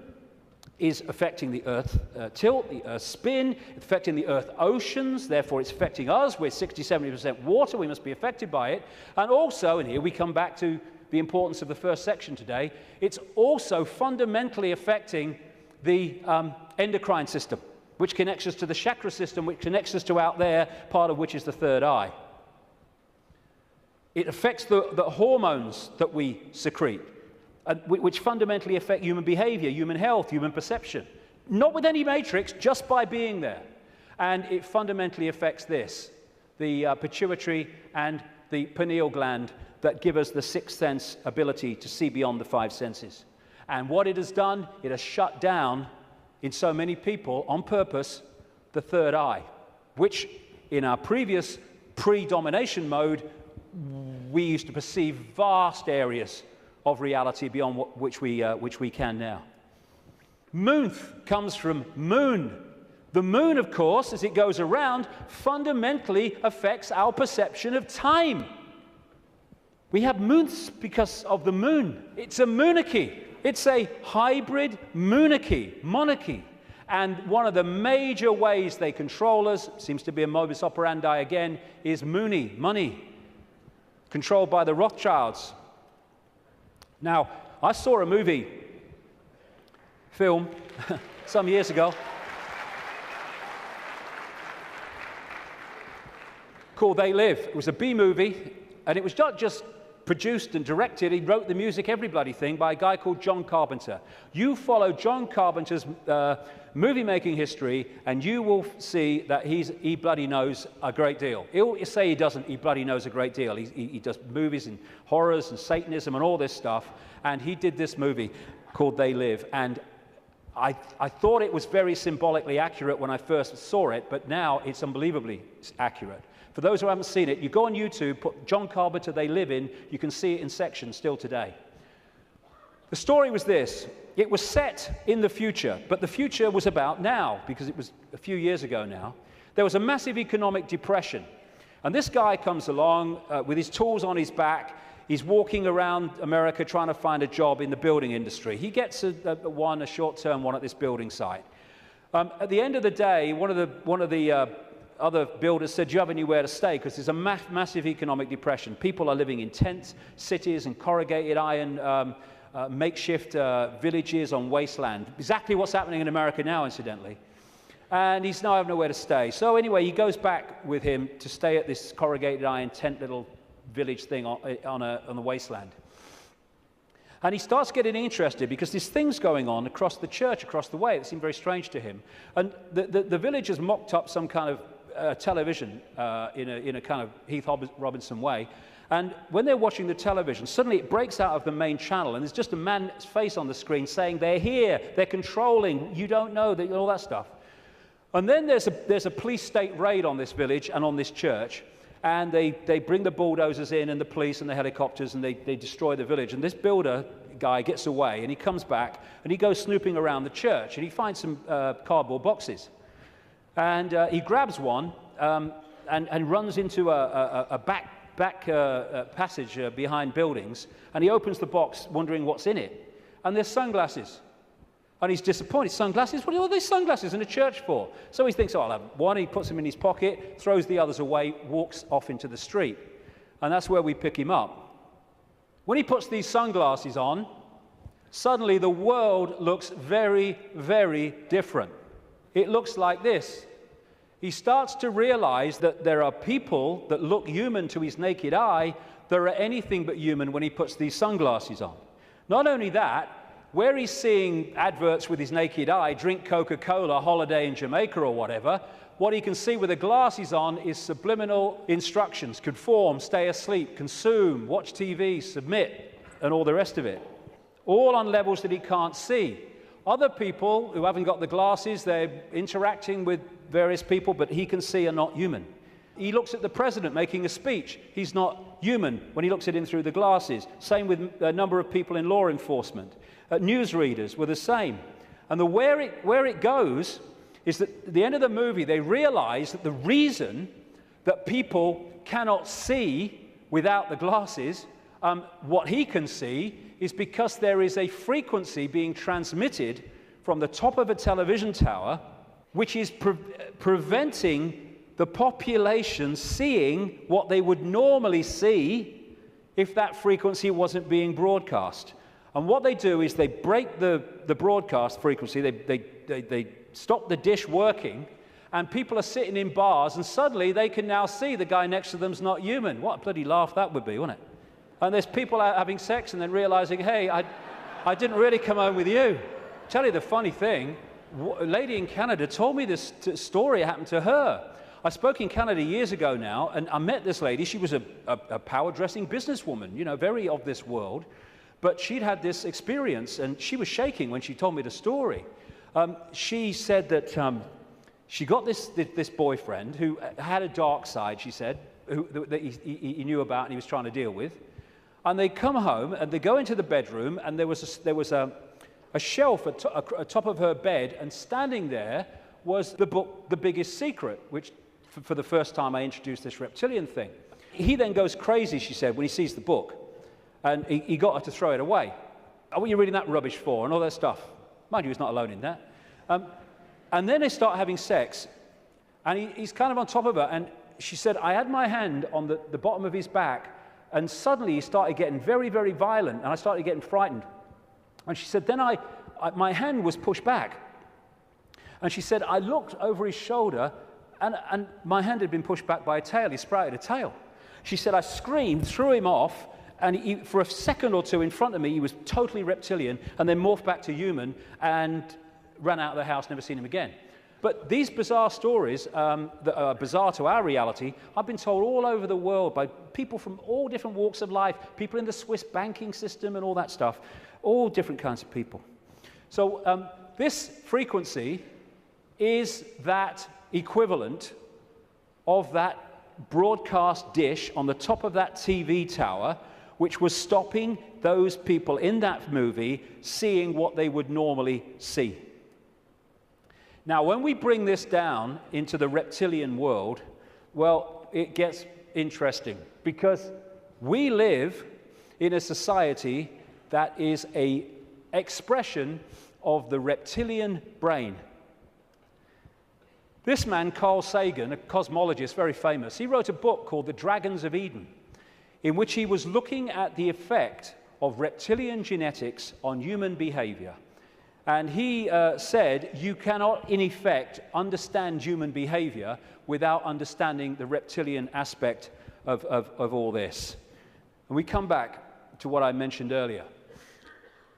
is affecting the Earth tilt, the Earth spin, affecting the Earth oceans, therefore it's affecting us. We're 60–70% water, we must be affected by it. And also, and here we come back to the importance of the first section today, it's also fundamentally affecting the endocrine system, which connects us to the chakra system, which connects us to out there, part of which is the third eye. It affects the hormones that we secrete, which fundamentally affect human behavior, human health, human perception. Not with any matrix, just by being there. And it fundamentally affects this, the pituitary and the pineal gland that give us the sixth sense ability to see beyond the five senses. And what it has done, it has shut down, in so many people, on purpose, the third eye, which in our previous pre-domination mode, we used to perceive vast areas of reality beyond which we can now. Moonth comes from moon. The moon, of course, as it goes around, fundamentally affects our perception of time. We have moonths because of the moon. It's a monarchy. It's a hybrid monarchy. And one of the major ways they control us, seems to be a modus operandi again, is money, controlled by the Rothschilds. Now, I saw a film some years ago called They Live. It was a B-movie, and it was not just produced and directed. He wrote the music, every bloody thing, by a guy called John Carpenter. You follow John Carpenter's movie-making history, and you will see that he bloody knows a great deal. He'll say he doesn't, he bloody knows a great deal. He does movies and horrors and Satanism and all this stuff, and he did this movie called They Live, and I thought it was very symbolically accurate when I first saw it, but now it's unbelievably accurate. For those who haven't seen it, you go on YouTube, put John Carpenter They Live in, you can see it in sections still today. The story was this. It was set in the future, but the future was about now, because it was a few years ago now. There was a massive economic depression, and this guy comes along with his tools on his back. He's walking around America trying to find a job in the building industry. He gets a short-term one at this building site. At the end of the day, one of the other builders said, do you have anywhere to stay? Because there's a massive economic depression. People are living in tent cities and corrugated iron makeshift villages on wasteland. Exactly what's happening in America now, incidentally. And he's now having nowhere to stay. So anyway, he goes back with him to stay at this corrugated iron tent little village thing on the wasteland. And he starts getting interested because there's things going on across the church, across the way, that seem very strange to him. And the villagers mocked up some kind of television in a kind of Heath Robinson way. And when they're watching the television, suddenly it breaks out of the main channel, and there's just a man's face on the screen saying, they're here, they're controlling, you don't know, all that stuff. And then there's a police state raid on this village and on this church, and they bring the bulldozers in and the police and the helicopters, and they destroy the village. And this builder guy gets away, and he comes back, and he goes snooping around the church, and he finds some cardboard boxes. And he grabs one and runs into a back passage behind buildings, and he opens the box wondering what's in it, and there's sunglasses. And he's disappointed. Sunglasses? What are all these sunglasses in a church for? So he thinks, oh, I'll have one. He puts them in his pocket, throws the others away, walks off into the street. And that's where we pick him up. When he puts these sunglasses on, suddenly the world looks very, very different. It looks like this. He starts to realize that there are people that look human to his naked eye that are anything but human when he puts these sunglasses on. Not only that, where he's seeing adverts with his naked eye, drink Coca-Cola, holiday in Jamaica or whatever, what he can see with the glasses on is subliminal instructions: conform, stay asleep, consume, watch TV, submit, and all the rest of it. All on levels that he can't see. Other people who haven't got the glasses, they're interacting with various people, but he can see are not human. He looks at the president making a speech. He's not human when he looks at him through the glasses. Same with a number of people in law enforcement. Newsreaders were the same. And where it goes is that at the end of the movie, they realize that the reason that people cannot see without the glasses, what he can see, is because there is a frequency being transmitted from the top of a television tower, which is preventing the population seeing what they would normally see if that frequency wasn't being broadcast. And what they do is they break the broadcast frequency, they stop the dish working, and people are sitting in bars, and suddenly they can now see the guy next to them's not human. What a bloody laugh that would be, wouldn't it? And there's people out having sex and then realizing, hey, I didn't really come home with you. Tell you the funny thing, a lady in Canada told me this story happened to her. I spoke in Canada years ago now, and I met this lady. She was a power-dressing businesswoman, you know, very of this world. But she'd had this experience, and she was shaking when she told me the story. She said that she got this boyfriend who had a dark side, she said, that he knew about and he was trying to deal with. And they come home, and they go into the bedroom, and there was a shelf at top of her bed, and standing there was the book, The Biggest Secret, which for the first time I introduced this reptilian thing. He then goes crazy, she said, when he sees the book. And he got her to throw it away. Oh, what are you reading that rubbish for? And all that stuff. Mind you, he's not alone in that. And then they start having sex. And he's kind of on top of her. And she said, I had my hand on the bottom of his back. And suddenly he started getting very, very violent. And I started getting frightened. And she said, then my hand was pushed back. And she said, I looked over his shoulder. And my hand had been pushed back by a tail. He sprouted a tail. She said, I screamed, threw him off. And for a second or two in front of me, he was totally reptilian, and then morphed back to human and ran out of the house, never seen him again. But these bizarre stories that are bizarre to our reality, I've been told all over the world by people from all different walks of life, people in the Swiss banking system and all that stuff, all different kinds of people. So this frequency is that equivalent of that broadcast dish on the top of that TV tower, which was stopping those people in that movie seeing what they would normally see. Now, when we bring this down into the reptilian world, well, it gets interesting, because we live in a society that is an expression of the reptilian brain. This man, Carl Sagan, a cosmologist, very famous, he wrote a book called The Dragons of Eden, in which he was looking at the effect of reptilian genetics on human behavior. And he said, you cannot, in effect, understand human behavior without understanding the reptilian aspect of all this. And we come back to what I mentioned earlier.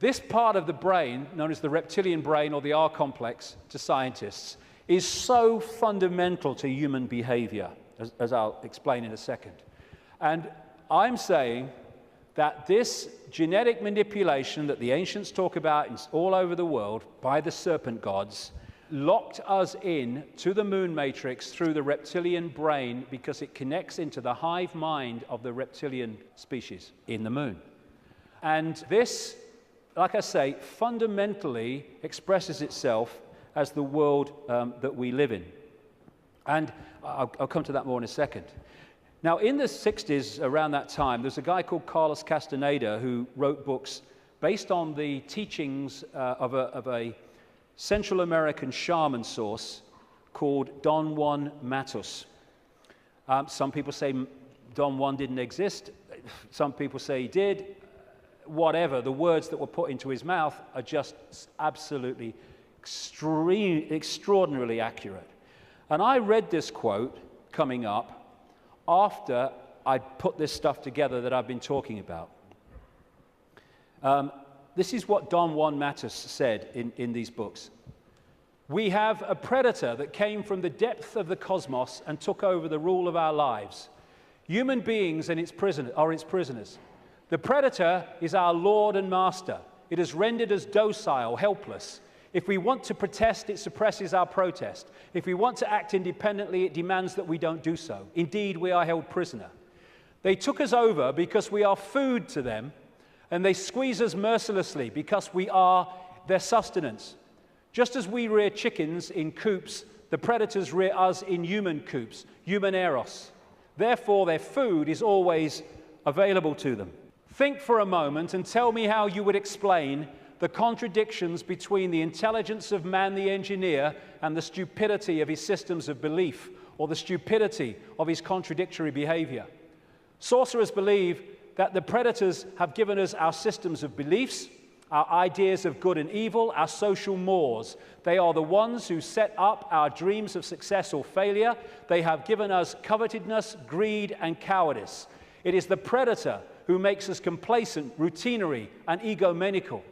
This part of the brain, known as the reptilian brain or the R complex to scientists, is so fundamental to human behavior, as I'll explain in a second. And I'm saying that this genetic manipulation that the ancients talk about all over the world by the serpent gods locked us in to the moon matrix through the reptilian brain because it connects into the hive mind of the reptilian species in the moon. And this, like I say, fundamentally expresses itself as the world that we live in. And I'll come to that more in a second. Now, in the 60s, around that time, there's a guy called Carlos Castaneda who wrote books based on the teachings of a Central American shaman source called Don Juan Matus. Some people say Don Juan didn't exist. Some people say he did. Whatever, the words that were put into his mouth are just absolutely extraordinarily accurate. And I read this quote coming up after I put this stuff together that I've been talking about. This is what Don Juan Matus said in these books. We have a predator that came from the depth of the cosmos and took over the rule of our lives. Human beings and are its prisoners. The predator is our lord and master. It has rendered us docile, helpless. If we want to protest, it suppresses our protest. If we want to act independently, it demands that we don't do so. Indeed, we are held prisoner. They took us over because we are food to them, and they squeeze us mercilessly because we are their sustenance. Just as we rear chickens in coops, the predators rear us in human coops, human eros. Therefore, their food is always available to them. Think for a moment and tell me how you would explain the contradictions between the intelligence of man the engineer and the stupidity of his systems of belief, or the stupidity of his contradictory behavior. Sorcerers believe that the predators have given us our systems of beliefs, our ideas of good and evil, our social mores. They are the ones who set up our dreams of success or failure. They have given us covetousness, greed, and cowardice. It is the predator who makes us complacent, routinary, and egomaniacal.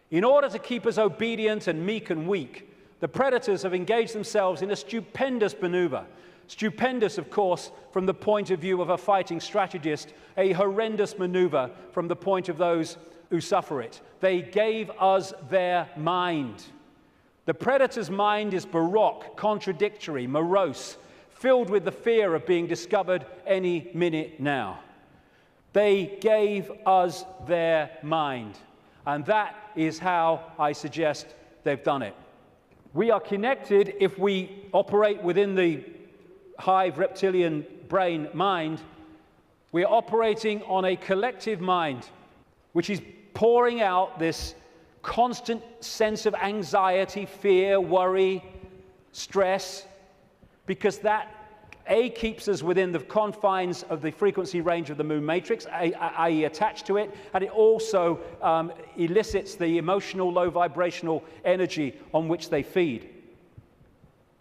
In order to keep us obedient and meek and weak, the predators have engaged themselves in a stupendous maneuver. Stupendous, of course, from the point of view of a fighting strategist, a horrendous maneuver from the point of those who suffer it. They gave us their mind. The predator's mind is baroque, contradictory, morose, filled with the fear of being discovered any minute now. They gave us their mind. And that is how I suggest they've done it. We are connected if we operate within the hive reptilian brain mind. We are operating on a collective mind, which is pouring out this constant sense of anxiety, fear, worry, stress, because that keeps us within the confines of the frequency range of the moon matrix, i.e. attached to it, and it also elicits the emotional, low vibrational energy on which they feed.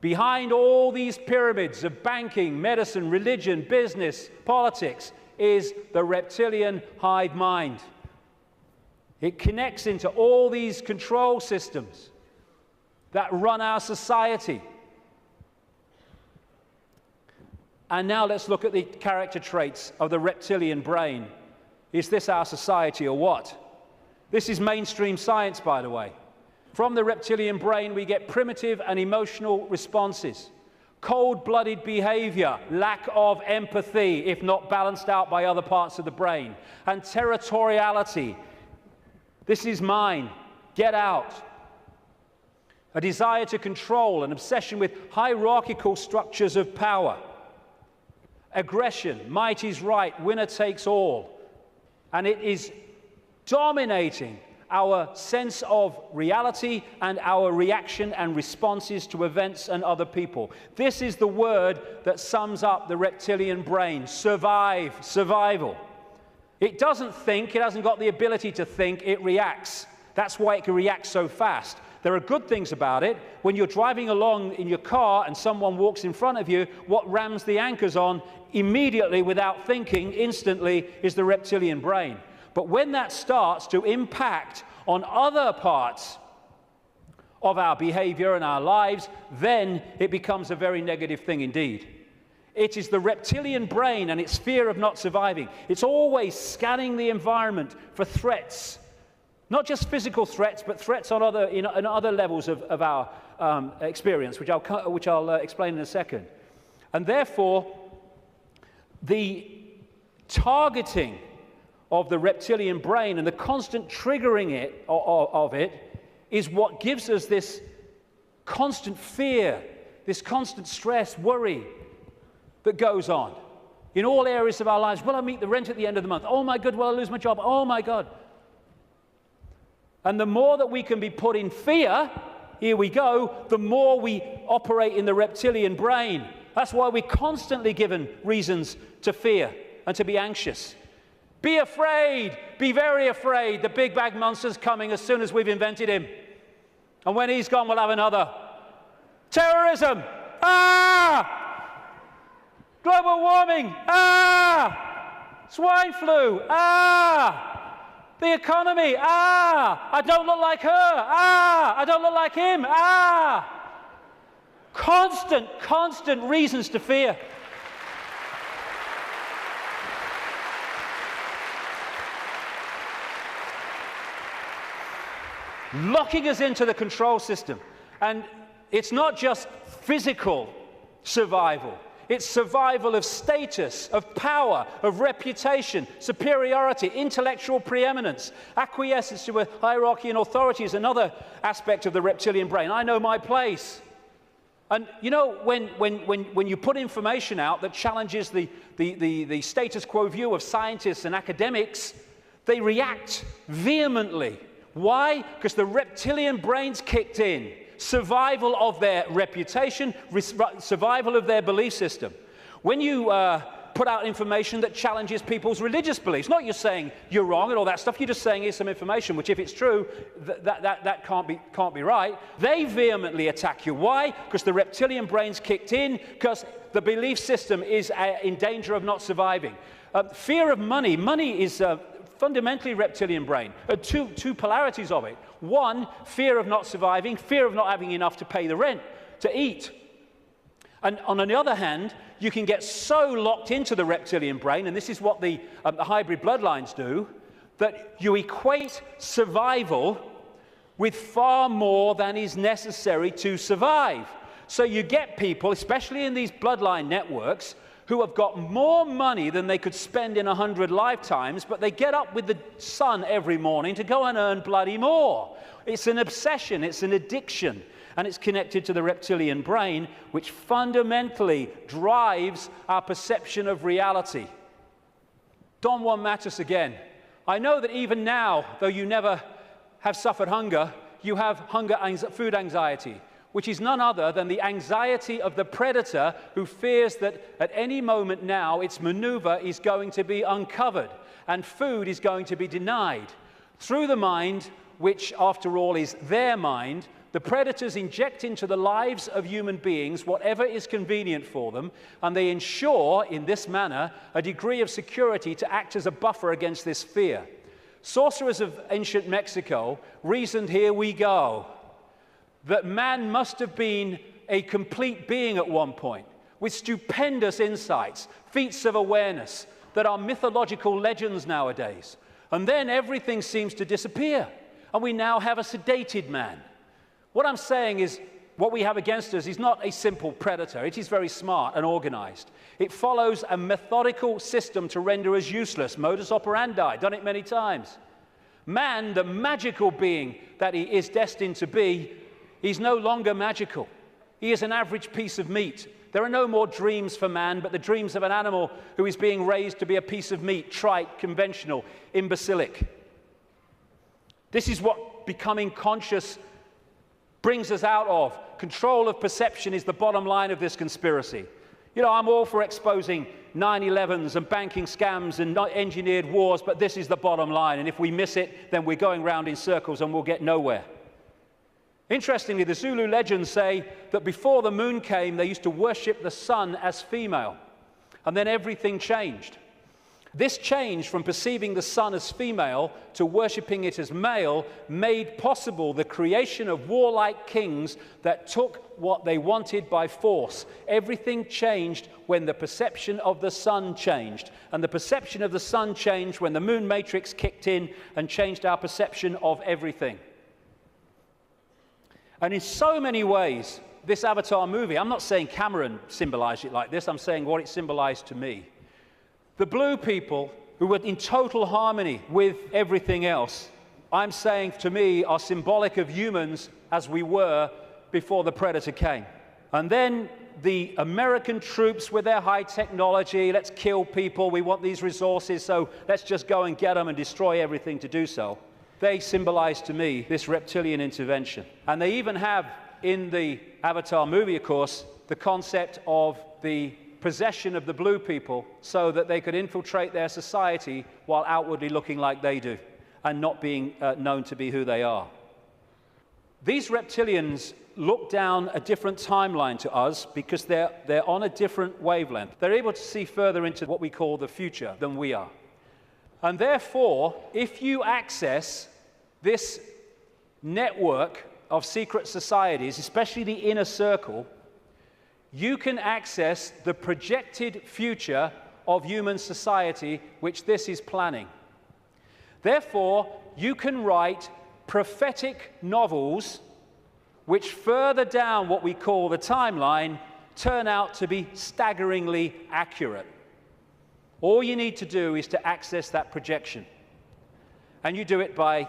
Behind all these pyramids of banking, medicine, religion, business, politics is the reptilian hive mind. It connects into all these control systems that run our society. And now let's look at the character traits of the reptilian brain. Is this our society or what? This is mainstream science, by the way. From the reptilian brain, we get primitive and emotional responses, cold-blooded behavior, lack of empathy, if not balanced out by other parts of the brain, and territoriality. This is mine. Get out. A desire to control, an obsession with hierarchical structures of power. Aggression, might is right, winner takes all. And it is dominating our sense of reality and our reaction and responses to events and other people. This is the word that sums up the reptilian brain: survive, survival. It doesn't think, it hasn't got the ability to think, it reacts. That's why it can react so fast. There are good things about it. When you're driving along in your car and someone walks in front of you, what rams the anchors on immediately without thinking, instantly, is the reptilian brain. But when that starts to impact on other parts of our behavior and our lives, then it becomes a very negative thing indeed. It is the reptilian brain and its fear of not surviving. It's always scanning the environment for threats, not just physical threats, but threats on other levels of our experience, which I'll explain in a second. And therefore, the targeting of the reptilian brain and the constant triggering of it is what gives us this constant fear, this constant stress, worry that goes on in all areas of our lives. Will I meet the rent at the end of the month? Oh my God, will I lose my job? Oh my God. And the more that we can be put in fear, here we go, the more we operate in the reptilian brain. That's why we're constantly given reasons to fear and to be anxious. Be afraid, be very afraid. The big bad monster's coming as soon as we've invented him. And when he's gone, we'll have another. Terrorism, ah! Global warming, ah! Swine flu, ah! The economy, ah! I don't look like her, ah! I don't look like him, ah! Constant reasons to fear. Locking us into the control system. And it's not just physical survival. It's survival of status, of power, of reputation, superiority, intellectual preeminence. Acquiescence to a hierarchy and authority is another aspect of the reptilian brain. I know my place. And you know, when you put information out that challenges the status quo view of scientists and academics, they react vehemently. Why? Because the reptilian brain's kicked in. Survival of their reputation, survival of their belief system. When you put out information that challenges people's religious beliefs, not you're saying you're wrong and all that stuff, you're just saying here's some information, which if it's true, that can't be right. They vehemently attack you. Why? Because the reptilian brain's kicked in, because the belief system is in danger of not surviving. Fear of money. Money is fundamentally reptilian brain. Two polarities of it. One, fear of not surviving, fear of not having enough to pay the rent, to eat. And on the other hand, you can get so locked into the reptilian brain, and this is what the hybrid bloodlines do, that you equate survival with far more than is necessary to survive. So you get people, especially in these bloodline networks, who have got more money than they could spend in 100 lifetimes, but they get up with the sun every morning to go and earn bloody more. It's an obsession, it's an addiction, and it's connected to the reptilian brain, which fundamentally drives our perception of reality. Don Juan Matus again. I know that even now, though you never have suffered hunger, you have food anxiety, which is none other than the anxiety of the predator who fears that at any moment now its maneuver is going to be uncovered and food is going to be denied. Through the mind, which after all is their mind, the predators inject into the lives of human beings whatever is convenient for them, and they ensure in this manner a degree of security to act as a buffer against this fear. Sorcerers of ancient Mexico reasoned, here we go, that man must have been a complete being at one point, with stupendous insights, feats of awareness that are mythological legends nowadays. And then everything seems to disappear, and we now have a sedated man. What I'm saying is, what we have against us is not a simple predator. It is very smart and organized. It follows a methodical system to render us useless, modus operandi, done it many times. Man, the magical being that he is destined to be, he's no longer magical. He is an average piece of meat. There are no more dreams for man, but the dreams of an animal who is being raised to be a piece of meat, trite, conventional, imbecilic. This is what becoming conscious brings us out of. Control of perception is the bottom line of this conspiracy. You know, I'm all for exposing 9/11s and banking scams and not engineered wars, but this is the bottom line. And if we miss it, then we're going round in circles and we'll get nowhere. Interestingly, the Zulu legends say that before the moon came, they used to worship the sun as female. And then everything changed. This change from perceiving the sun as female to worshipping it as male made possible the creation of warlike kings that took what they wanted by force. Everything changed when the perception of the sun changed. And the perception of the sun changed when the moon matrix kicked in and changed our perception of everything. And in so many ways, this Avatar movie, I'm not saying Cameron symbolized it like this, I'm saying what it symbolized to me. The blue people, who were in total harmony with everything else, I'm saying to me are symbolic of humans as we were before the predator came. And then the American troops with their high technology, let's kill people, we want these resources, so let's just go and get them and destroy everything to do so. They symbolize to me this reptilian intervention. And they even have in the Avatar movie, of course, the concept of the possession of the blue people so that they could infiltrate their society while outwardly looking like they do and not being known to be who they are. These reptilians look down a different timeline to us because they're on a different wavelength. They're able to see further into what we call the future than we are. And therefore, if you access this network of secret societies, especially the inner circle, you can access the projected future of human society, which this is planning. Therefore, you can write prophetic novels which further down what we call the timeline turn out to be staggeringly accurate. All you need to do is to access that projection. And you do it by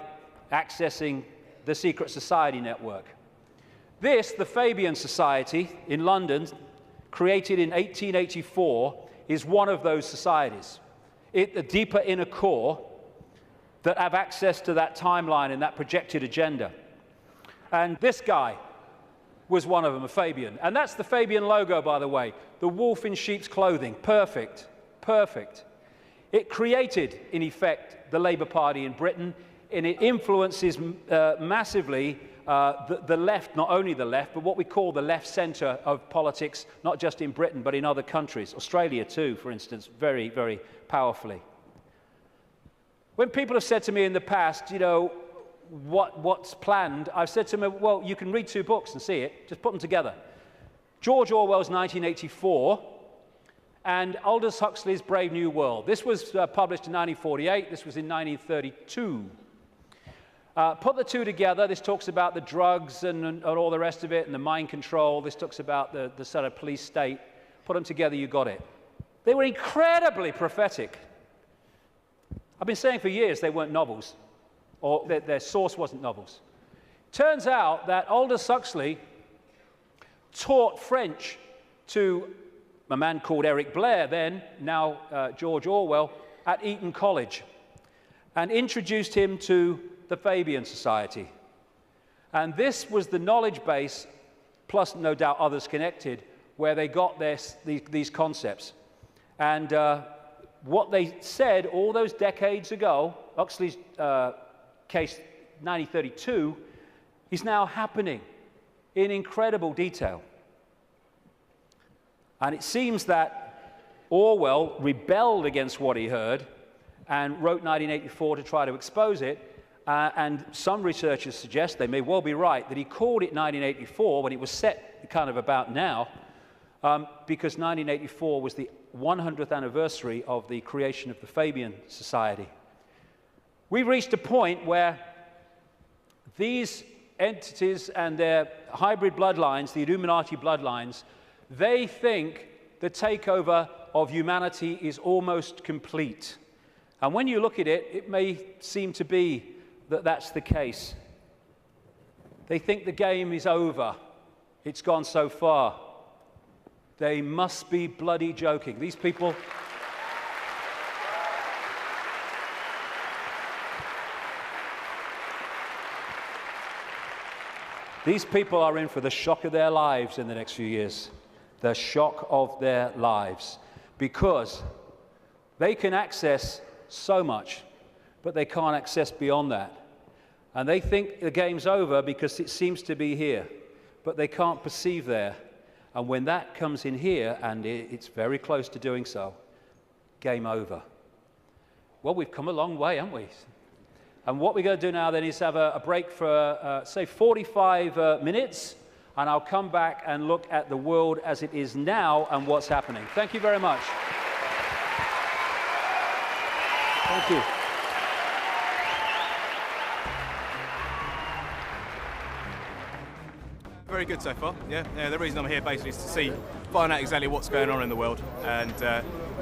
accessing the secret society network. This, the Fabian Society in London, created in 1884, is one of those societies. The deeper inner core that have access to that timeline and that projected agenda. And this guy was one of them, a Fabian. And that's the Fabian logo, by the way. The wolf in sheep's clothing. Perfect. Perfect. It created, in effect, the Labour Party in Britain, and it influences massively the left, not only the left, but what we call the left centre of politics, not just in Britain, but in other countries. Australia too, for instance, very, very powerfully. When people have said to me in the past, you know, what's planned, I've said to them, well, you can read two books and see it, just put them together. George Orwell's 1984 and Aldous Huxley's Brave New World. This was published in 1948, this was in 1932. Put the two together. This talks about the drugs and all the rest of it and the mind control. This talks about the sort of police state. Put them together, you got it. They were incredibly prophetic. I've been saying for years they weren't novels, or their source wasn't novels. Turns out that Aldous Huxley taught French to a man called Eric Blair then, now George Orwell, at Eton College, and introduced him to the Fabian Society. And this was the knowledge base, plus no doubt others connected, where they got these concepts. And what they said all those decades ago, Huxley's case 1932, is now happening in incredible detail. And it seems that Orwell rebelled against what he heard and wrote 1984 to try to expose it. And some researchers suggest, they may well be right, that he called it 1984 when it was set kind of about now, because 1984 was the 100th anniversary of the creation of the Fabian Society. We've reached a point where these entities and their hybrid bloodlines, the Illuminati bloodlines, they think the takeover of humanity is almost complete. And when you look at it, it may seem to be that that's the case. They think the game is over. It's gone so far. They must be bloody joking. These people... These people are in for the shock of their lives in the next few years. The shock of their lives. Because they can access so much, but they can't access beyond that. And they think the game's over because it seems to be here, but they can't perceive there. And when that comes in here, and it's very close to doing so, game over. Well, we've come a long way, haven't we? And what we're going to do now then is have a break for, say, 45 minutes, and I'll come back and look at the world as it is now and what's happening. Thank you very much. Thank you. Very good so far, yeah. The reason I'm here basically is to find out exactly what's going on in the world and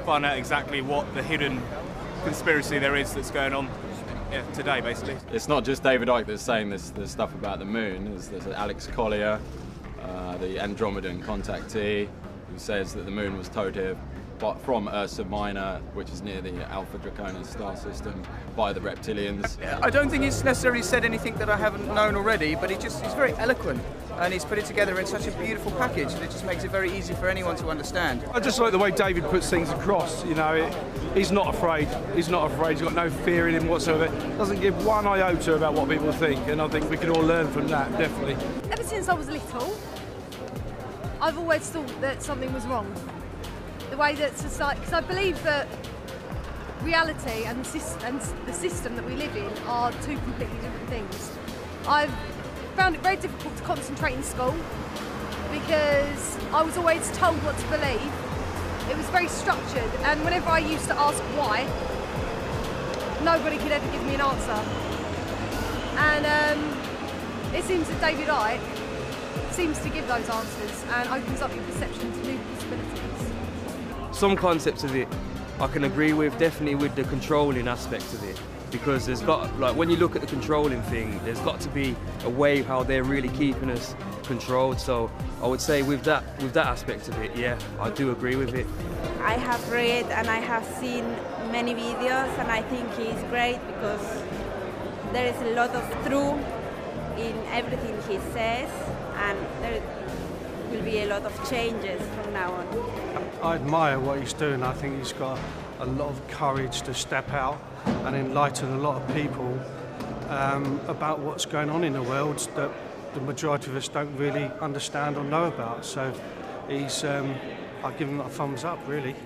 find out exactly what the hidden conspiracy there is that's going on today, basically. It's not just David Icke that's saying this stuff about the moon. There's Alex Collier, the Andromedan contactee, who says that the moon was towed here from Ursa Minor, which is near the Alpha Draconis star system, by the reptilians. I don't think he's necessarily said anything that I haven't known already, but he's very eloquent, and he's put it together in such a beautiful package that it just makes it very easy for anyone to understand. I just like the way David puts things across, you know, he's not afraid, he's got no fear in him whatsoever, doesn't give one iota about what people think, and I think we can all learn from that, definitely. Ever since I was little, I've always thought that something was wrong. The way that society, because I believe that reality and the system that we live in are two completely different things. I've found it very difficult to concentrate in school because I was always told what to believe. It was very structured, and whenever I used to ask why, nobody could ever give me an answer. And it seems that David Icke seems to give those answers and opens up your perception to new possibilities. Some concepts of it I can agree with, definitely with the controlling aspect of it, because there's got, like, when you look at the controlling thing, there's got to be a way how they're really keeping us controlled. So I would say with that aspect of it, yeah, I do agree with it. I have read and I have seen many videos, and I think he's great because there is a lot of truth in everything he says, and there will be a lot of changes from now on. I admire what he's doing. I think he's got a lot of courage to step out and enlighten a lot of people about what's going on in the world that the majority of us don't really understand or know about. So he's, I give him a thumbs up, really.